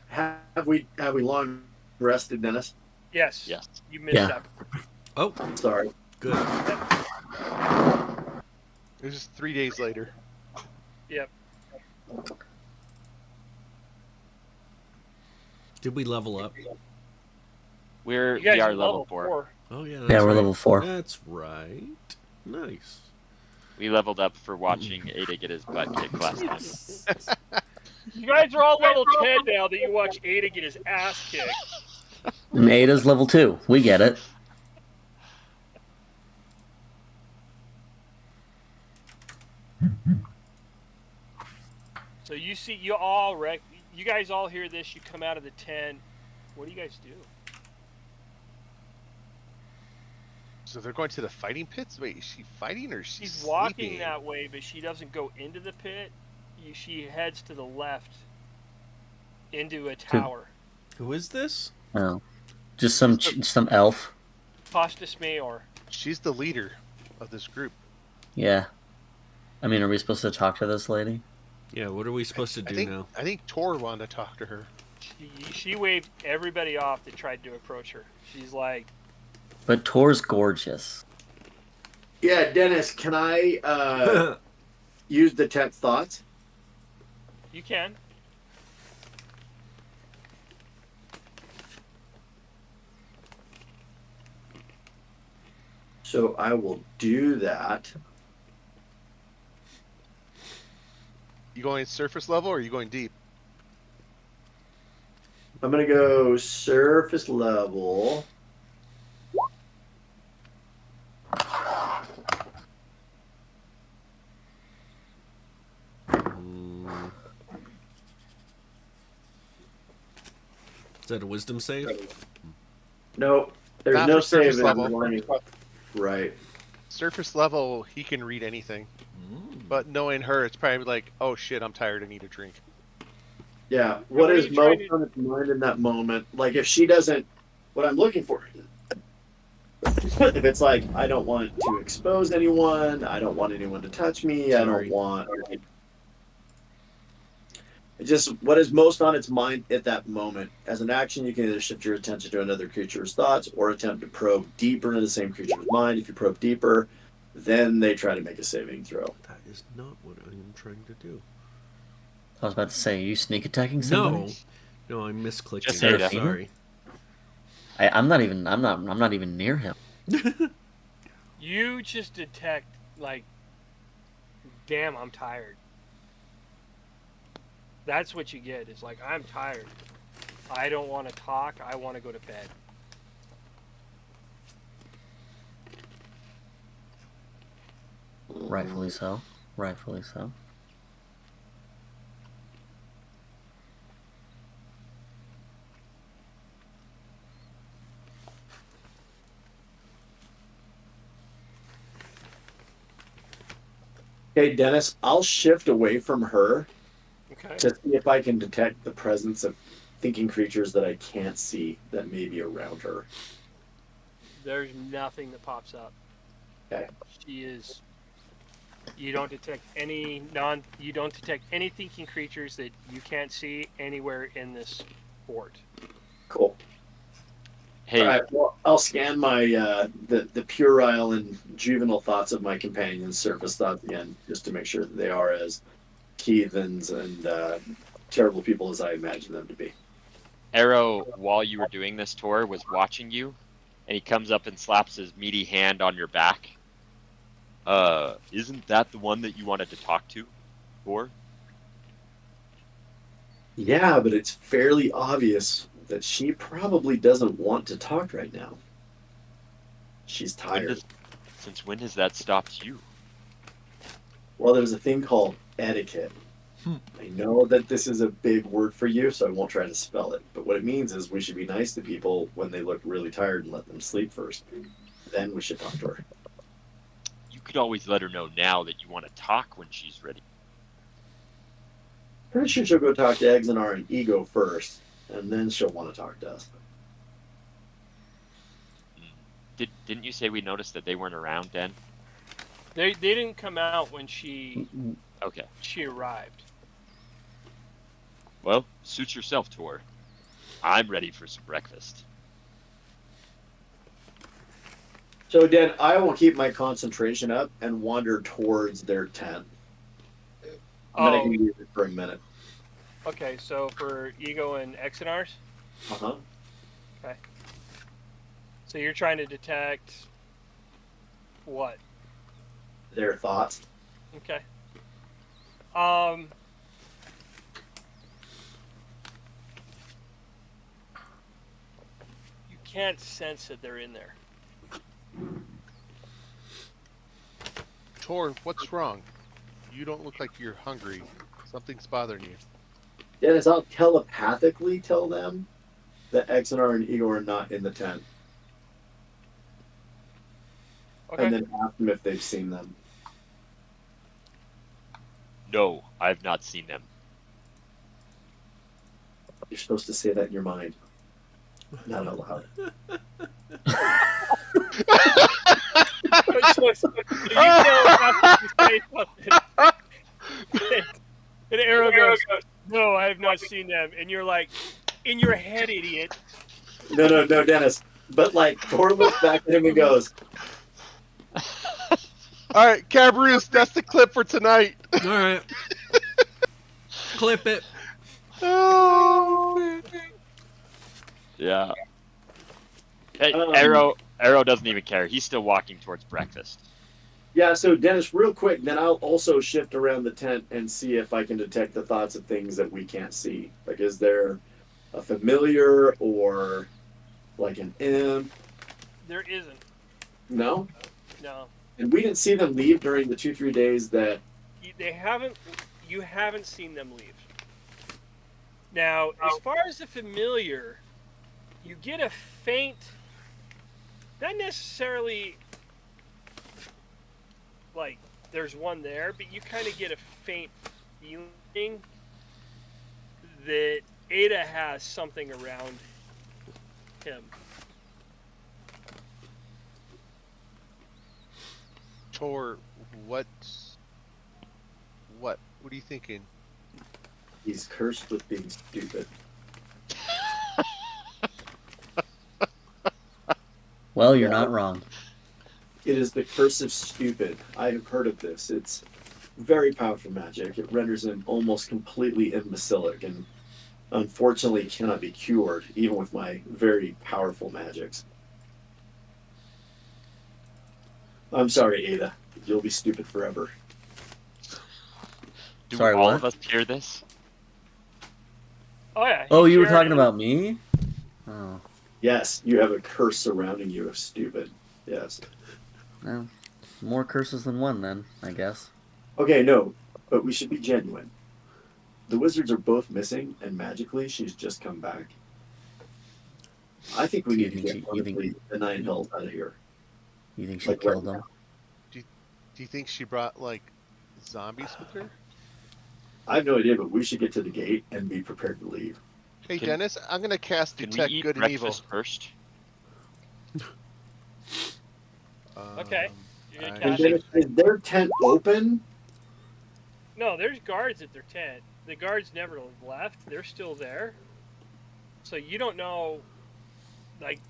Have we long rested, Dennis? Yes. Yes. You missed Yeah. that. Oh, Sorry. good. It was just 3 days later. Yep. Did we level up? We You guys are are level 4. Oh yeah. Yeah, That's we're right. level 4. That's right. Nice. We leveled up for watching Ada get his butt kicked last time. You guys are all level 10 now that you watch Ada get his ass kicked. And Ada's level 2. We get it. So you see, you guys all hear this. You come out of the tent. What do you guys do? So they're going to the fighting pits? Wait, is she fighting or is she She's walking sleeping? that way, but she doesn't go into the pit. She heads to the left into a tower. Who is this? Oh. Just some elf. Costas Mayor. She's the leader of this group. Yeah. I mean, are we supposed to talk to this lady? Yeah. What are we supposed to do now? I think Tor wanted to talk to her. She waved everybody off that tried to approach her. She's like, But Tor's gorgeous. Yeah, Dennis, can I use the 10th thoughts? you can. So I will do that. You going surface level or are you going deep? I'm going to go surface level. Is that a wisdom save? Nope. There's Not no for surface save level. Right. Surface level, he can read anything. But knowing her, it's probably like, oh shit, I'm tired, I need a drink. Yeah. what What are is you trying most on its mind in that moment? Like if she doesn't, what I'm looking for, if it's like I don't want to expose anyone, I don't want anyone to touch me, I Sorry. don't want. Just what is most on its mind at that moment. As an action, you can either shift your attention to another creature's thoughts or attempt to probe deeper into the same creature's mind. If you probe deeper, then they try to make a saving throw. That is not what I am trying to do. I was about to say, are you sneak attacking somebody? No, I'm misclicking. Just Ada. Ada. Sorry. I'm not even near him. You just detect, like, damn, I'm tired. That's what you get. Is like, I'm tired. I don't want to talk. I want to go to bed. Rightfully so. Rightfully so. Okay, Dennis, I'll shift away from her Okay. to see if I can detect the presence of thinking creatures that I can't see that may be around her. There's nothing that pops up. Okay. She is. You don't detect any thinking creatures that you can't see anywhere in this fort. Cool. Hey, All right. Well, I'll scan my the puerile and juvenile thoughts of my companions' surface thoughts again, just to make sure that they are as heathens and terrible people as I imagine them to be. Arrow, while you were doing this tour, was watching you, and he comes up and slaps his meaty hand on your back. Isn't that the one that you wanted to talk to? Or? Yeah, but it's fairly obvious that she probably doesn't want to talk right now. She's tired. Since when has that stopped you? Well, there's a thing called etiquette. I know that this is a big word for you, so I won't try to spell it. But what it means is we should be nice to people when they look really tired and let them sleep first. Then we should talk to her. You could always let her know now that you want to talk when she's ready. Pretty sure she'll go talk to Exonar and Ego first, and then she'll want to talk to us. Didn't you say we noticed that they weren't around, Den? They didn't come out when she Okay. arrived. Well, suit yourself, Tor. I'm ready for some breakfast. So, Dan, I will keep my concentration up and wander towards their tent. I'm going to use it for a minute. Okay, so for Ego and Exonars? Uh-huh. Okay. So you're trying to detect what? Their thoughts. Okay. You can't sense that they're in there. Tor, what's wrong? You don't look like you're hungry. Something's bothering you. Dennis, I'll telepathically tell them that Exonar and Ego are not in the tent. Okay. And then ask them if they've seen them. No, I've not seen them. You're supposed to say that in your mind. Not out loud. And Arrow goes, no, I have not seen them. And you're like, in your head, idiot. No, Dennis. But like, Thor looks back at him and goes, All right, Cabroos, that's the clip for tonight. All right. Clip it. Oh, Yeah. Hey, Um, Arrow doesn't even care. He's still walking towards breakfast. yeah, so Dennis, real quick, then I'll also shift around the tent and see if I can detect the thoughts of things that we can't see. Like, is there a familiar or like an imp? There isn't. No? No. And we didn't see them leave during the 2-3 days that. You haven't seen them leave. Now, as far as the familiar, you get a faint not necessarily like there's one there, but you kind of get a faint feeling that Ada has something around him. Tor, what are you thinking? He's cursed with being stupid. Well, you're Yeah. not wrong. It is the curse of stupid. I have heard of this. It's very powerful magic. It renders him almost completely imbecilic and unfortunately cannot be cured, even with my very powerful magics. I'm sorry, Ada. You'll be stupid forever. Do Sorry, all what? of us hear this? Oh yeah. Oh, he's you were sharing talking it. about me? Oh, Yes, you have a curse surrounding you of stupid. Yes. well, more curses than one then, I guess. Okay, no, but we should be genuine. The wizards are both missing, and magically, she's just come back. I think we Do need you to think get honestly the Nine Hells out of here. she Like right killed them? Do you think she brought like zombies with her? I have no idea, but we should get to the gate and be prepared to leave. Hey, Can- Dennis, I'm gonna cast Can we Detect eat Good and Evil. breakfast first? Okay. You're gonna I- And cast then, is their tent open? No, there's guards at their tent. The guards never left. They're still there. So you don't know, like,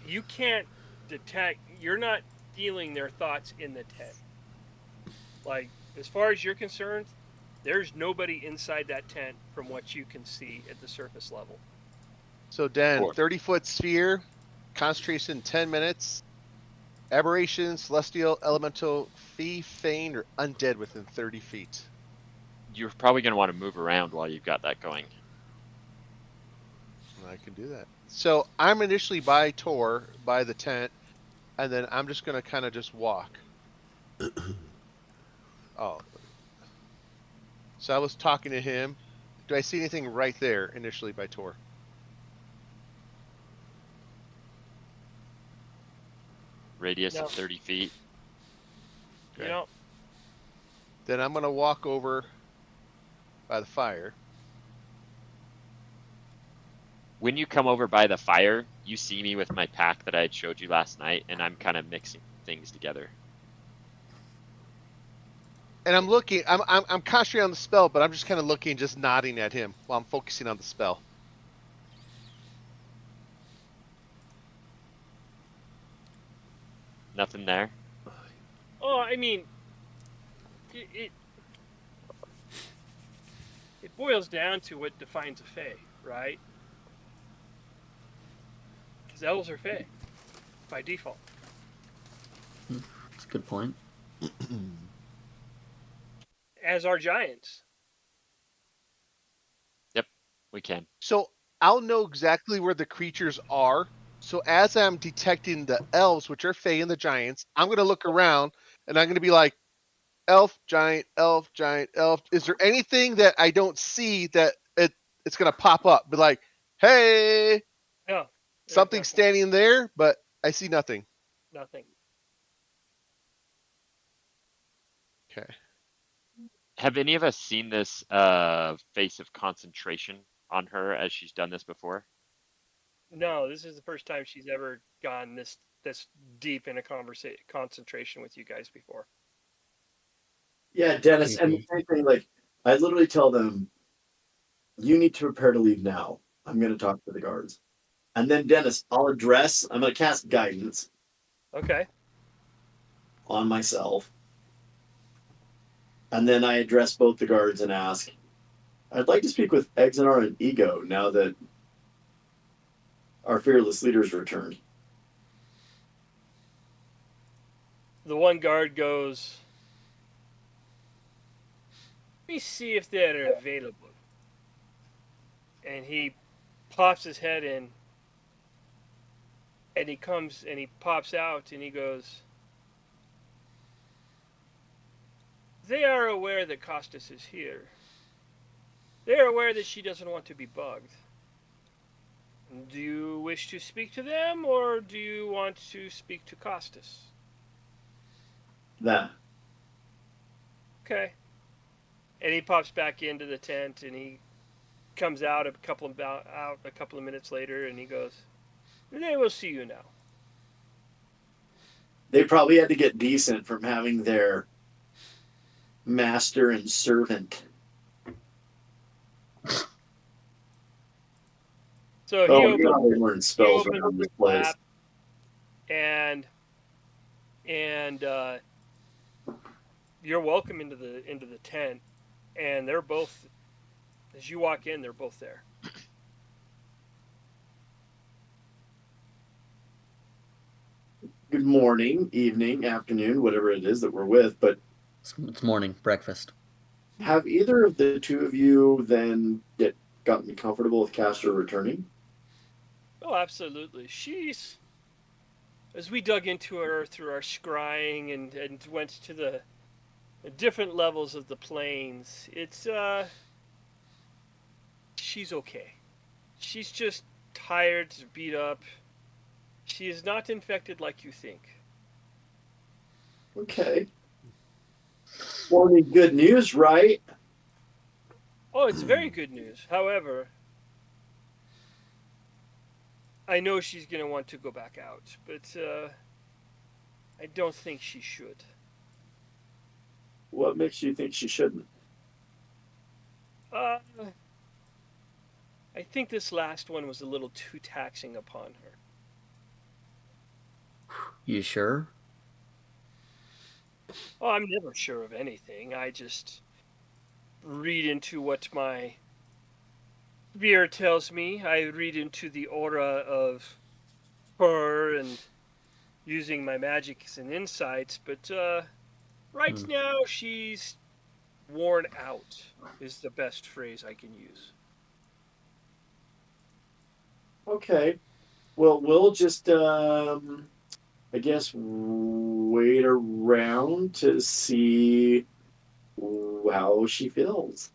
you can't detect. You're not feeling their thoughts in the tent. Like, as far as you're concerned, there's nobody inside that tent from what you can see at the surface level. So, Dan, Four. 30-foot sphere, concentration 10 minutes, aberration, celestial, elemental, fey, feign, or undead within 30 feet. You're probably going to want to move around while you've got that going. I can do that. So, I'm initially by Tor, by the tent, and then I'm just going to kind of just walk. Oh. So I was talking to him. Do I see anything right there initially by Tor? Radius No. of 30 feet. You Okay. know, Then I'm going to walk over by the fire. When you come over by the fire, you see me with my pack that I had showed you last night, and I'm kind of mixing things together. And I'm looking, I'm concentrating on the spell, but I'm just kind of looking, just nodding at him while I'm focusing on the spell. Nothing there. oh, I mean, it boils down to what defines a fae, right? Because elves are fae by default. That's a good point. As are giants. Yep, we can. So I'll know exactly where the creatures are. So as I'm detecting the elves, which are Fey and the giants, I'm going to look around and I'm going to be like, elf, giant, elf, giant, elf. Is there anything that I don't see that it's going to pop up? Be like, hey, No, there's something's standing there, but I see nothing. nothing. Okay. Have any of us seen this face of concentration on her as she's done this before? No, this is the first time she's ever gone this deep in a concentration with you guys before. Yeah, Dennis, and the same thing, like, I literally tell them, you need to prepare to leave now. I'm going to talk to the guards. And then, Dennis, I'm going to cast guidance Okay. on myself. And then I address both the guards and ask, I'd like to speak with Exonar and Ego now that our fearless leaders returned. The one guard goes, let me see if they're available. And he pops his head in and he comes and he pops out and he goes, they are aware that Costas is here. They are aware that she doesn't want to be bugged. Do you wish to speak to them, or do you want to speak to Costas? Them. Okay. And he pops back into the tent, and he comes out a couple of minutes later, and he goes, "They will see you now." They probably had to get decent from having their master and servant. So he Oh, opens, God, they learned spells opens around this his place. lap, and you're welcome into the tent, and they're both, as you walk in, they're both there. Good morning, evening, afternoon, whatever it is that we're with. But It's morning, breakfast. have either of the two of you then gotten comfortable with Castor returning? Oh, absolutely. She's, as we dug into her through our scrying and went to the different levels of the planes, she's okay. She's just tired, beat up. She is not infected like you think. Okay. Well, I mean, good news, right? Oh, it's very good news. However, I know she's going to want to go back out, but I don't think she should. What makes you think she shouldn't? I think this last one was a little too taxing upon her. You sure? Oh, I'm never sure of anything. I just read into what my spirit tells me. I read into the aura of her and using my magics and insights, but right now she's worn out is the best phrase I can use. Okay. Well, we'll just, I guess, wait around to see how she feels.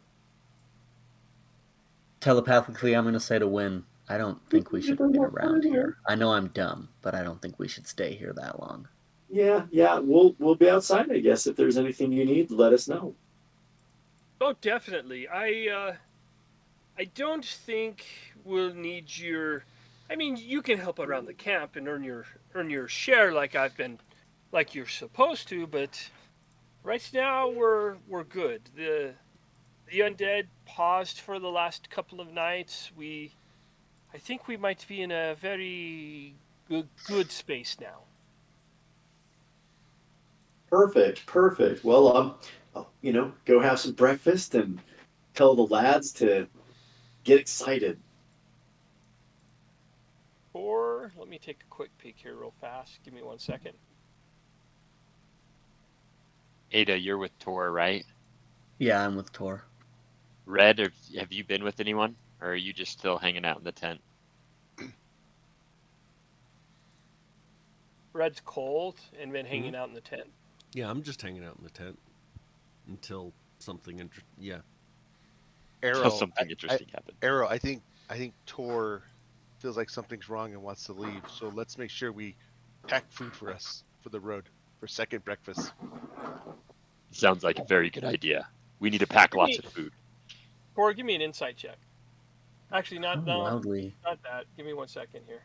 Telepathically, I'm going to say to Win, I don't think we should wait around here. I know I'm dumb, but I don't think we should stay here that long. Yeah. We'll be outside, I guess. If there's anything you need, let us know. Oh, definitely. I don't think we'll need your. I mean, you can help around the camp and earn your share like you're supposed to. But right now we're good. The undead paused for the last couple of nights. I think we might be in a very good space now. Perfect. Well, I'll, go have some breakfast and tell the lads to get excited. Or let me take a quick peek here real fast. Give me 1 second. Ada, you're with Tor, right? Yeah, I'm with Tor. Red, have you been with anyone? Or are you just still hanging out in the tent? Red's cold and been hanging out in the tent. Yeah, I'm just hanging out in the tent until something interesting. Yeah. Arrow, Something interesting happened. Arrow, I think Tor feels like something's wrong and wants to leave. So let's make sure we pack food for us for the road for second breakfast. Sounds like a very good idea. We need to pack lots of food. Or give me an insight check. Actually, not Loudly. not that. Give me 1 second here.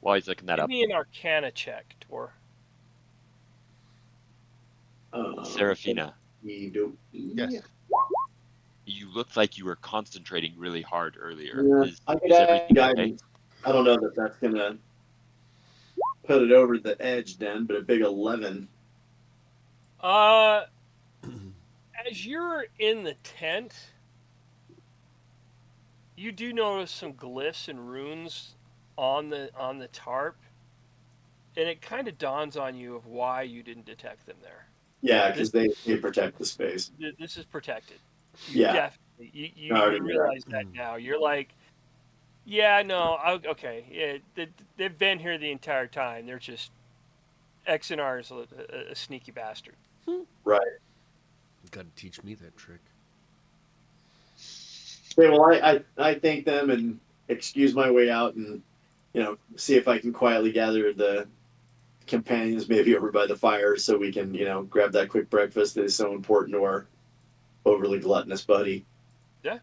While he's looking that Give up, me an Arcana check, Tor. Serafina, Yes. you looked like you were concentrating really hard earlier. Yeah, Is I could is add everything okay? guidance. I don't know that that's gonna put it over the edge, then, but a big 11. As you're in the tent, you do notice some glyphs and runes on the tarp, and it kind of dawns on you of why you didn't detect them there. Yeah, because they protect the space. This is protected. Yeah. Definitely. You I already knew realize that now. You're like, yeah, no, okay. Yeah, they've been here the entire time. They're just X and R is a sneaky bastard. Right. Got to teach me that trick. Okay, well, I thank them and excuse my way out and, see if I can quietly gather the companions maybe over by the fire so we can, grab that quick breakfast that is so important to our overly gluttonous buddy. Yeah.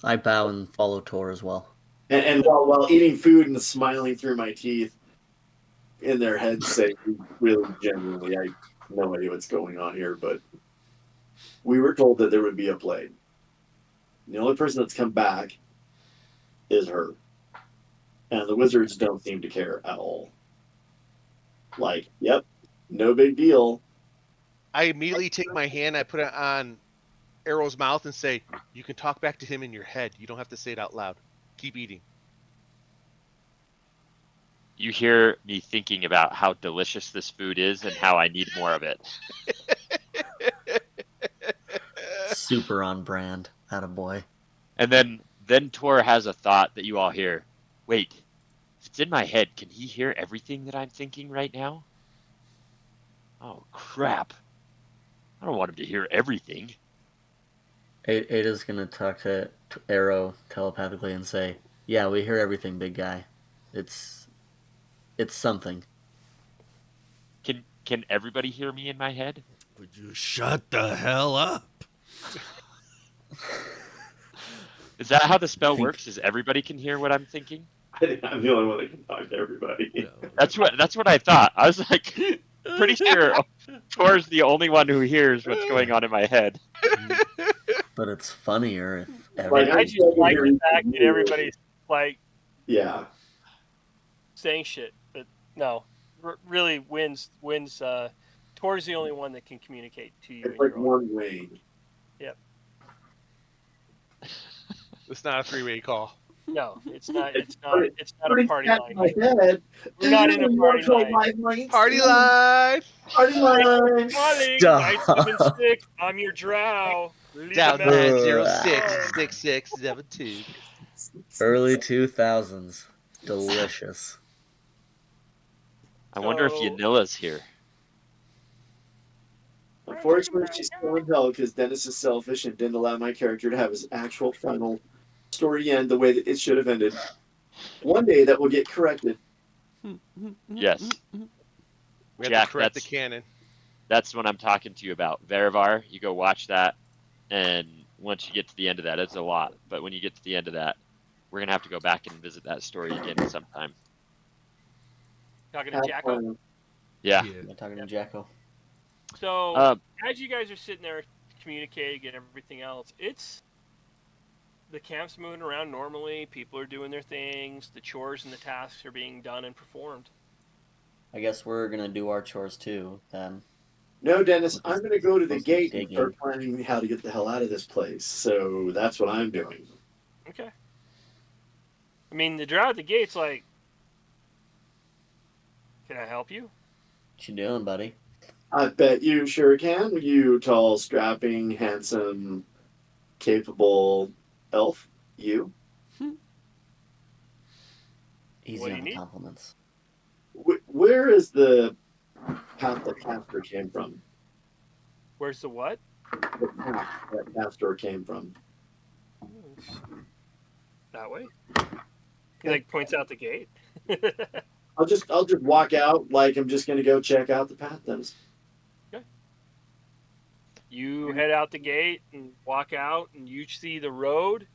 I bow and follow Tor as well. And while eating food and smiling through my teeth, in their heads say, really genuinely, I have no idea what's going on here, but we were told that there would be a plague. The only person that's come back is her. And the wizards don't seem to care at all. Like, yep, no big deal. I immediately take my hand, I put it on Arrow's mouth and say, you can talk back to him in your head. You don't have to say it out loud. Keep eating. You hear me thinking about how delicious this food is and how I need more of it. Super on brand. Attaboy. And then Tor has a thought that you all hear. Wait, if it's in my head, can he hear everything that I'm thinking right now? Oh, crap. I don't want him to hear everything. Ada's going to talk to Arrow telepathically and say, yeah, we hear everything, big guy. It's something. Can everybody hear me in my head? Would you shut the hell up? Is that how the spell works? Is everybody can hear what I'm thinking? I think I'm the only one that can talk to everybody. No. That's what I thought. I was like pretty sure Tor's the only one who hears what's going on in my head. But it's funnier if Like, I just like the fact that everybody's like Yeah. saying shit, but no, really wins. Tor's the only one that can communicate to you. It's like one way. Yep. It's not a three-way call. No, it's not. It's not a party My line. head. We're not in a party line. Party line! Party line! Molly, Stop. 976. I'm your drow. Leave Down them out. 906-6672. early 2000s. Delicious. I wonder if So- Yanila's here. Unfortunately, she's still in hell because Dennis is selfish and didn't allow my character to have his actual final story end the way that it should have ended. One day that will get corrected. Yes. We have Jack, to correct the that's- canon. That's what I'm talking to you about. Verivar, you go watch that, and once you get to the end of that, it's a lot. But when you get to the end of that, we're gonna have to go back and visit that story again sometime. Talking to Jacko. Yeah. I'm talking to Jacko. So Um, as you guys are sitting there communicating and everything else, the camp's moving around normally. People are doing their things. The chores and the tasks are being done and performed. I guess we're going to do our chores too, then. No, Dennis, I'm going to go to the Supposed to be gate and digging. start planning how to get the hell out of this place. So that's what I'm doing. Okay. I mean, the drow at the gate's like, can I help you? What you doing, buddy? I bet you sure can. You tall, strapping, handsome, capable elf. You. Easy What do on you the need? compliments. Where is the path that Castor came from? Where's the what? The path that Castor came from. That way. He like points out the gate. I'll just walk out like I'm just going to go check out the path, Dennis. You head out the gate and walk out, and you see the road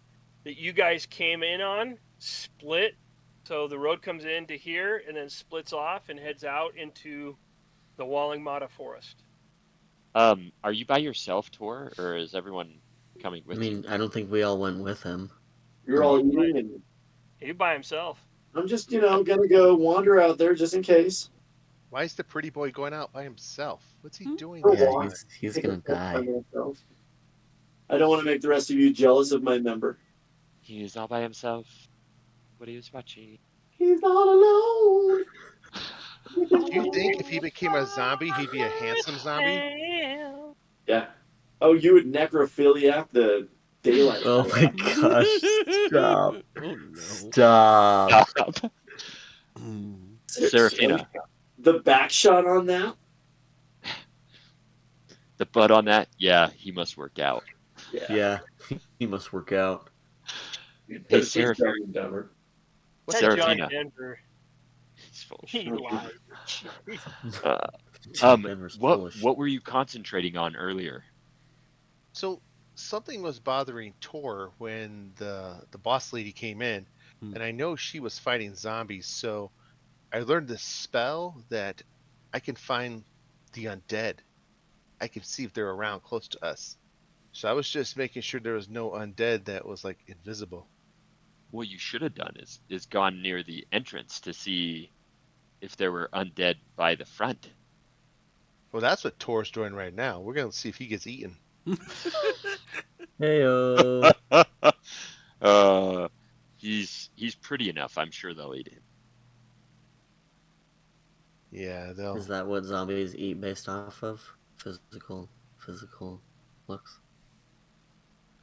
that you guys came in on split. So the road comes into here and then splits off and heads out into the Wallingmata forest. Are you by yourself, Tor, or is everyone coming I with mean, you? I don't think we all went with him. You're all eating, and He by himself. I'm just, going to go wander out there just in case. Why is the pretty boy going out by himself? What's he doing Oh, there? Yeah, wow. he's going to die. I don't want to make the rest of you jealous of my member. He's all by himself. What he was watching. He's all alone. Do you think if he became a zombie, he'd be a handsome zombie? Yeah. Oh, you would necrophiliac the daylight. Oh my gosh. Stop. Oh no. Stop. Stop. Mm. Serafina. The back shot on that? The butt on that? Yeah, he must work out. Yeah, he must work out. Hey, She's Seraph, Dumb and Dumber. What's That's that? John Seraphina. Denver. He's full of He shit. lied. Uh, Denver's what full of shit. what were you concentrating on earlier? So something was bothering Tor when the boss lady came in, and I know she was fighting zombies. So I learned this spell that I can find the undead. I can see if they're around close to us. So I was just making sure there was no undead that was like invisible. What you should have done is gone near the entrance to see if there were undead by the front. Well, that's what Tor's doing right now. We're gonna see if he gets eaten. Heyo. uh, he's pretty enough. I'm sure they'll eat him. Yeah, they'll. Is that what zombies eat based off of? Physical looks?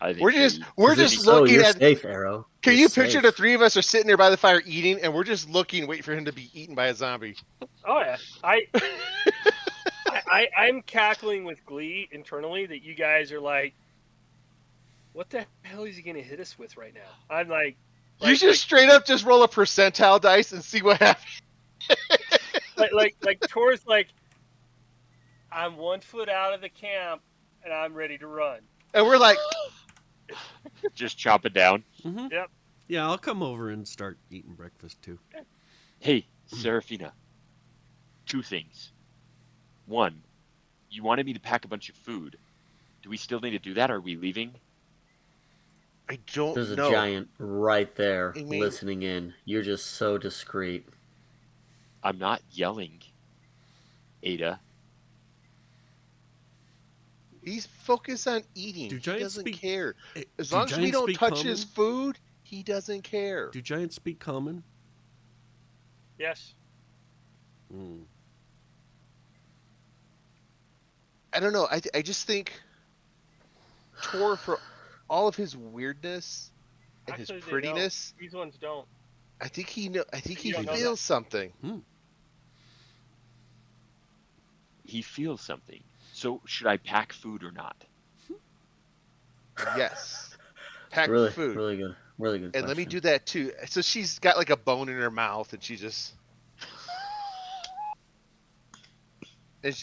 I think We're they just eat we're Because if just so, looking you're at. safe, Arrow. Can You're you picture the safe. three of us are sitting there by the fire eating, and we're just looking, waiting for him to be eaten by a zombie? Oh yeah, I'm cackling with glee internally that you guys are like, what the hell is he gonna hit us with right now? I'm like, You just straight up just roll a percentile dice and see what happens. like Tor's like, I'm 1 foot out of the camp and I'm ready to run. And we're like, just chop it down. Mm-hmm. Yep. Yeah, I'll come over and start eating breakfast too. Hey, Seraphina. 2 things. 1, you wanted me to pack a bunch of food. Do we still need to do that? Or are we leaving? I don't There's a know. giant right there I mean- listening in. You're just so discreet. I'm not yelling, Ada. He's focused on eating. Do He giants doesn't speak- care. Eh, As do long as we giants don't speak touch his common? food, he doesn't care. Do giants speak common? Yes. Mm. I don't know. I just think Tor, for all of his weirdness and Actually, his they prettiness, These ones don't. I think he know. I think he You don't know that. feels something. He feels something. So should I pack food or not? Yes. Pack Really, food. really good. Really good And let me question. do that too. So she's got like a bone in her mouth, and she just.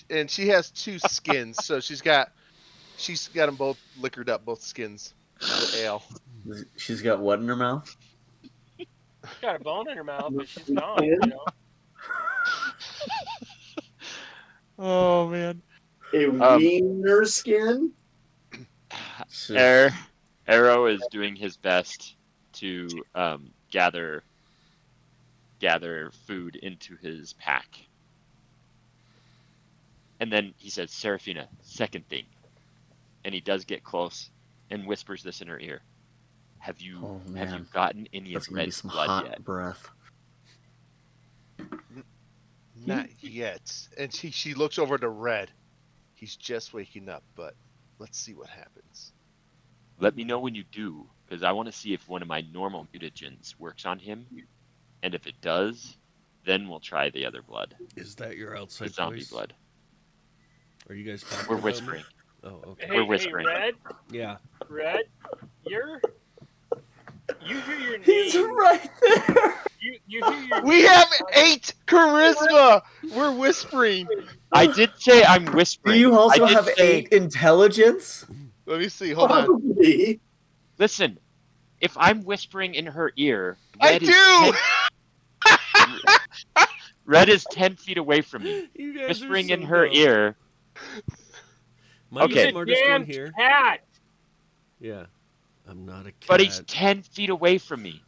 And she has 2 skins, so she's got them both liquored up, both skins with ale. She's got what in her mouth? She's got a bone in her mouth, but she's gone. You know. Oh man. A wiener skin? It's just- Arrow is doing his best to gather food into his pack. And then he says, Seraphina, second thing. And he does get close and whispers this in her ear. Have you man. gotten any That's of gonna be Red's some blood hot yet? breath. Not yet. And she looks over to Red. He's just waking up, but let's see what happens. Let me know when you do, because I want to see if one of my normal mutagens works on him. And if it does, then we'll try the other blood. Is that your The outside zombie voice? blood. Are you guys talking We're about me? whispering. Oh, okay. Hey, We're whispering. Red, Yeah. you hear your name. He's right there. You hear your We name. have 8 charisma. We're whispering. I did say I'm Do whispering. you also I did have say, 8 intelligence? Let me see. Hold on. Probably. Listen, if I'm whispering in her ear, I Red is do. Red is 10 feet away from me. You guys are Whispering so in her dumb. ear. Am I Okay. the smartest Damn one here? cat. Yeah. I'm not a cat. But he's 10 feet away from me.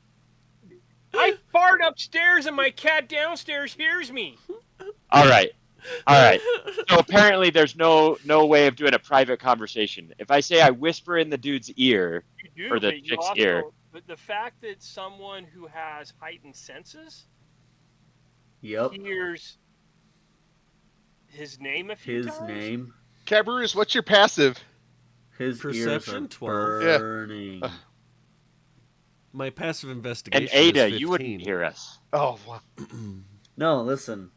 I fart upstairs and my cat downstairs hears me. All right. So apparently there's no way of doing a private conversation. If I say I whisper in the dude's ear, You do, or the but you chick's also, ear. But the fact that someone who has heightened senses Yep. hears his name a few His times. name. Cabarrus, what's your passive? His Perception, ears are 12. Yeah. burning. My passive investigation and Ada, is 15. you wouldn't hear us. Oh, wow. No, listen.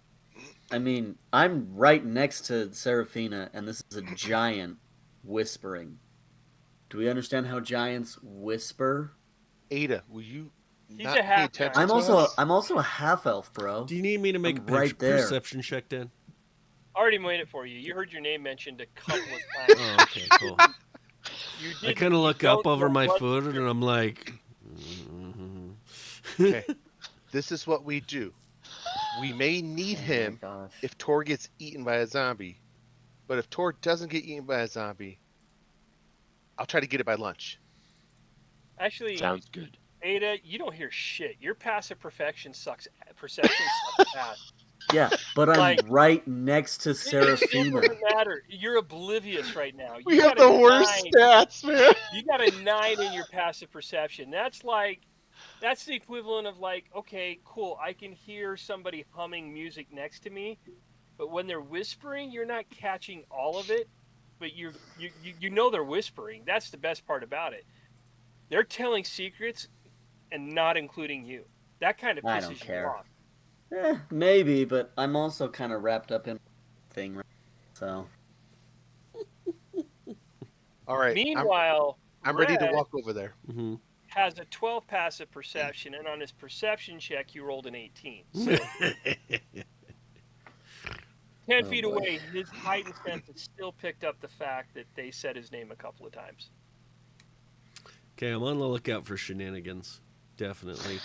I mean, I'm right next to Seraphina, and this is a giant whispering. Do we understand how giants whisper? Ada, will you He's not a pay half attention giant. to us? I'm also a half elf, bro. Do you need me to make I'm a right there. perception check, Dan? No. Do you need me to make I'm a right there. perception check, Dan? Already made it for you. You heard your name mentioned a couple of times. Oh, okay, cool. You I did. kind of look up over my foot. foot and I'm like, mhm. Okay. This is what we do. We may need Oh my him gosh. if Tor gets eaten by a zombie. But if Tor doesn't get eaten by a zombie, I'll try to get it by lunch. Actually, Sounds good. Ada, you don't hear shit. Your passive perception sucks. Perception sucks ass. Yeah, but I'm Like- right next to It Seraphina. doesn't matter. You're oblivious right now. We You have got the a worst 9. stats, man. You got a 9 in your passive perception. That's the equivalent of like, okay, cool. I can hear somebody humming music next to me, but when they're whispering, you're not catching all of it. But you know they're whispering. That's the best part about it. They're telling secrets and not including you. That kind of I don't pisses you care. off. Maybe, but I'm also kind of wrapped up in thing, right? So All right. Meanwhile, I'm ready to Red walk over there. Mhm. has a 12 passive perception, and on his perception check, he rolled an 18. So 10 feet boy. away, his heightened senses still picked up the fact that they said his name a couple of times. Okay, I'm on the lookout for shenanigans. Definitely.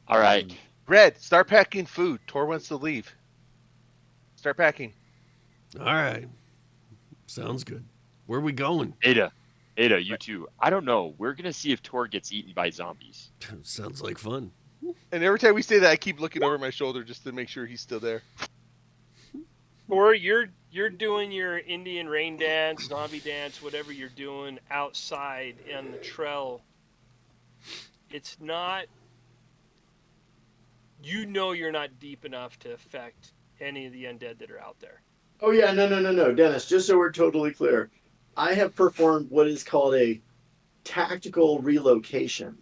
All right. Red, start packing food. Tor wants to leave. Start packing. All right. Sounds good. Where are we going? Ada, you two. I don't know. We're gonna see if Tor gets eaten by zombies. Sounds like fun. And every time we say that, I keep looking over my shoulder just to make sure he's still there. Or you're doing your Indian rain dance, zombie dance, whatever you're doing outside in the trail. It's not. You know you're not deep enough to affect any of the undead that are out there. Oh yeah, no, Dennis. Just so we're totally clear, I have performed what is called a tactical relocation.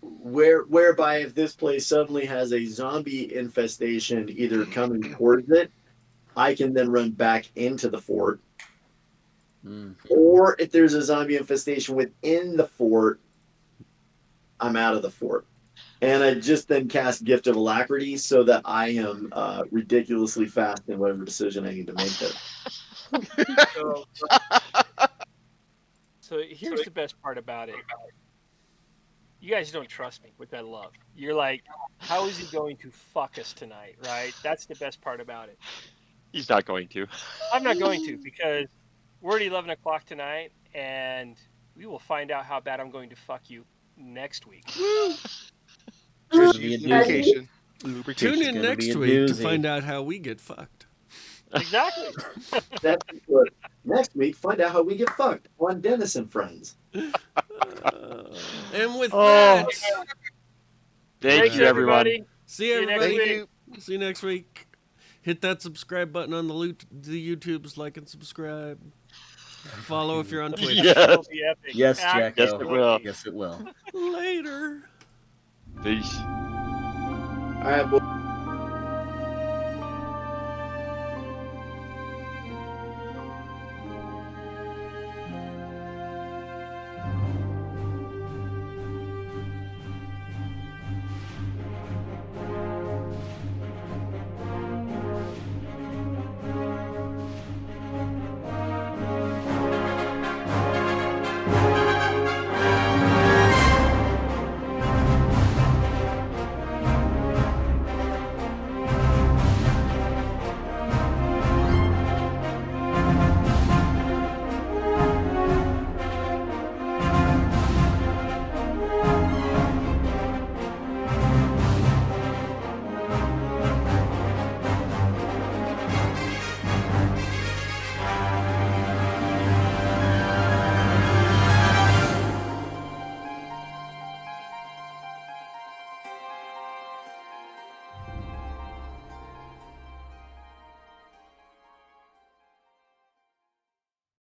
Whereby if this place suddenly has a zombie infestation either coming towards it, I can then run back into the fort. Or if there's a zombie infestation within the fort, I'm out of the fort. And I just then cast Gift of Alacrity so that I am ridiculously fast in whatever decision I need to make there. So here's the best part about it. You guys don't trust me, which I love. You're like, how is he going to fuck us tonight, right? That's the best part about it. He's not going to. I'm not going to, because we're at 11 o'clock tonight, and we will find out how bad I'm going to fuck you next week. Just Be a use doozy. lubrication. Tune in gonna next be a week to doozy. find out how we get fucked. Exactly. That's what, next week, find out how we get fucked on Dennis and Friends. And with Oh. that, Thank Thanks, you, everyone. everybody. see you next everybody. week. See you next week. Hit that subscribe button on the YouTubes, like and subscribe. Follow if you're on Twitch. Yes. It'll be epic. Yes, Jacko. Yes, it will. Yes, it will. Later. Peace. All right, well,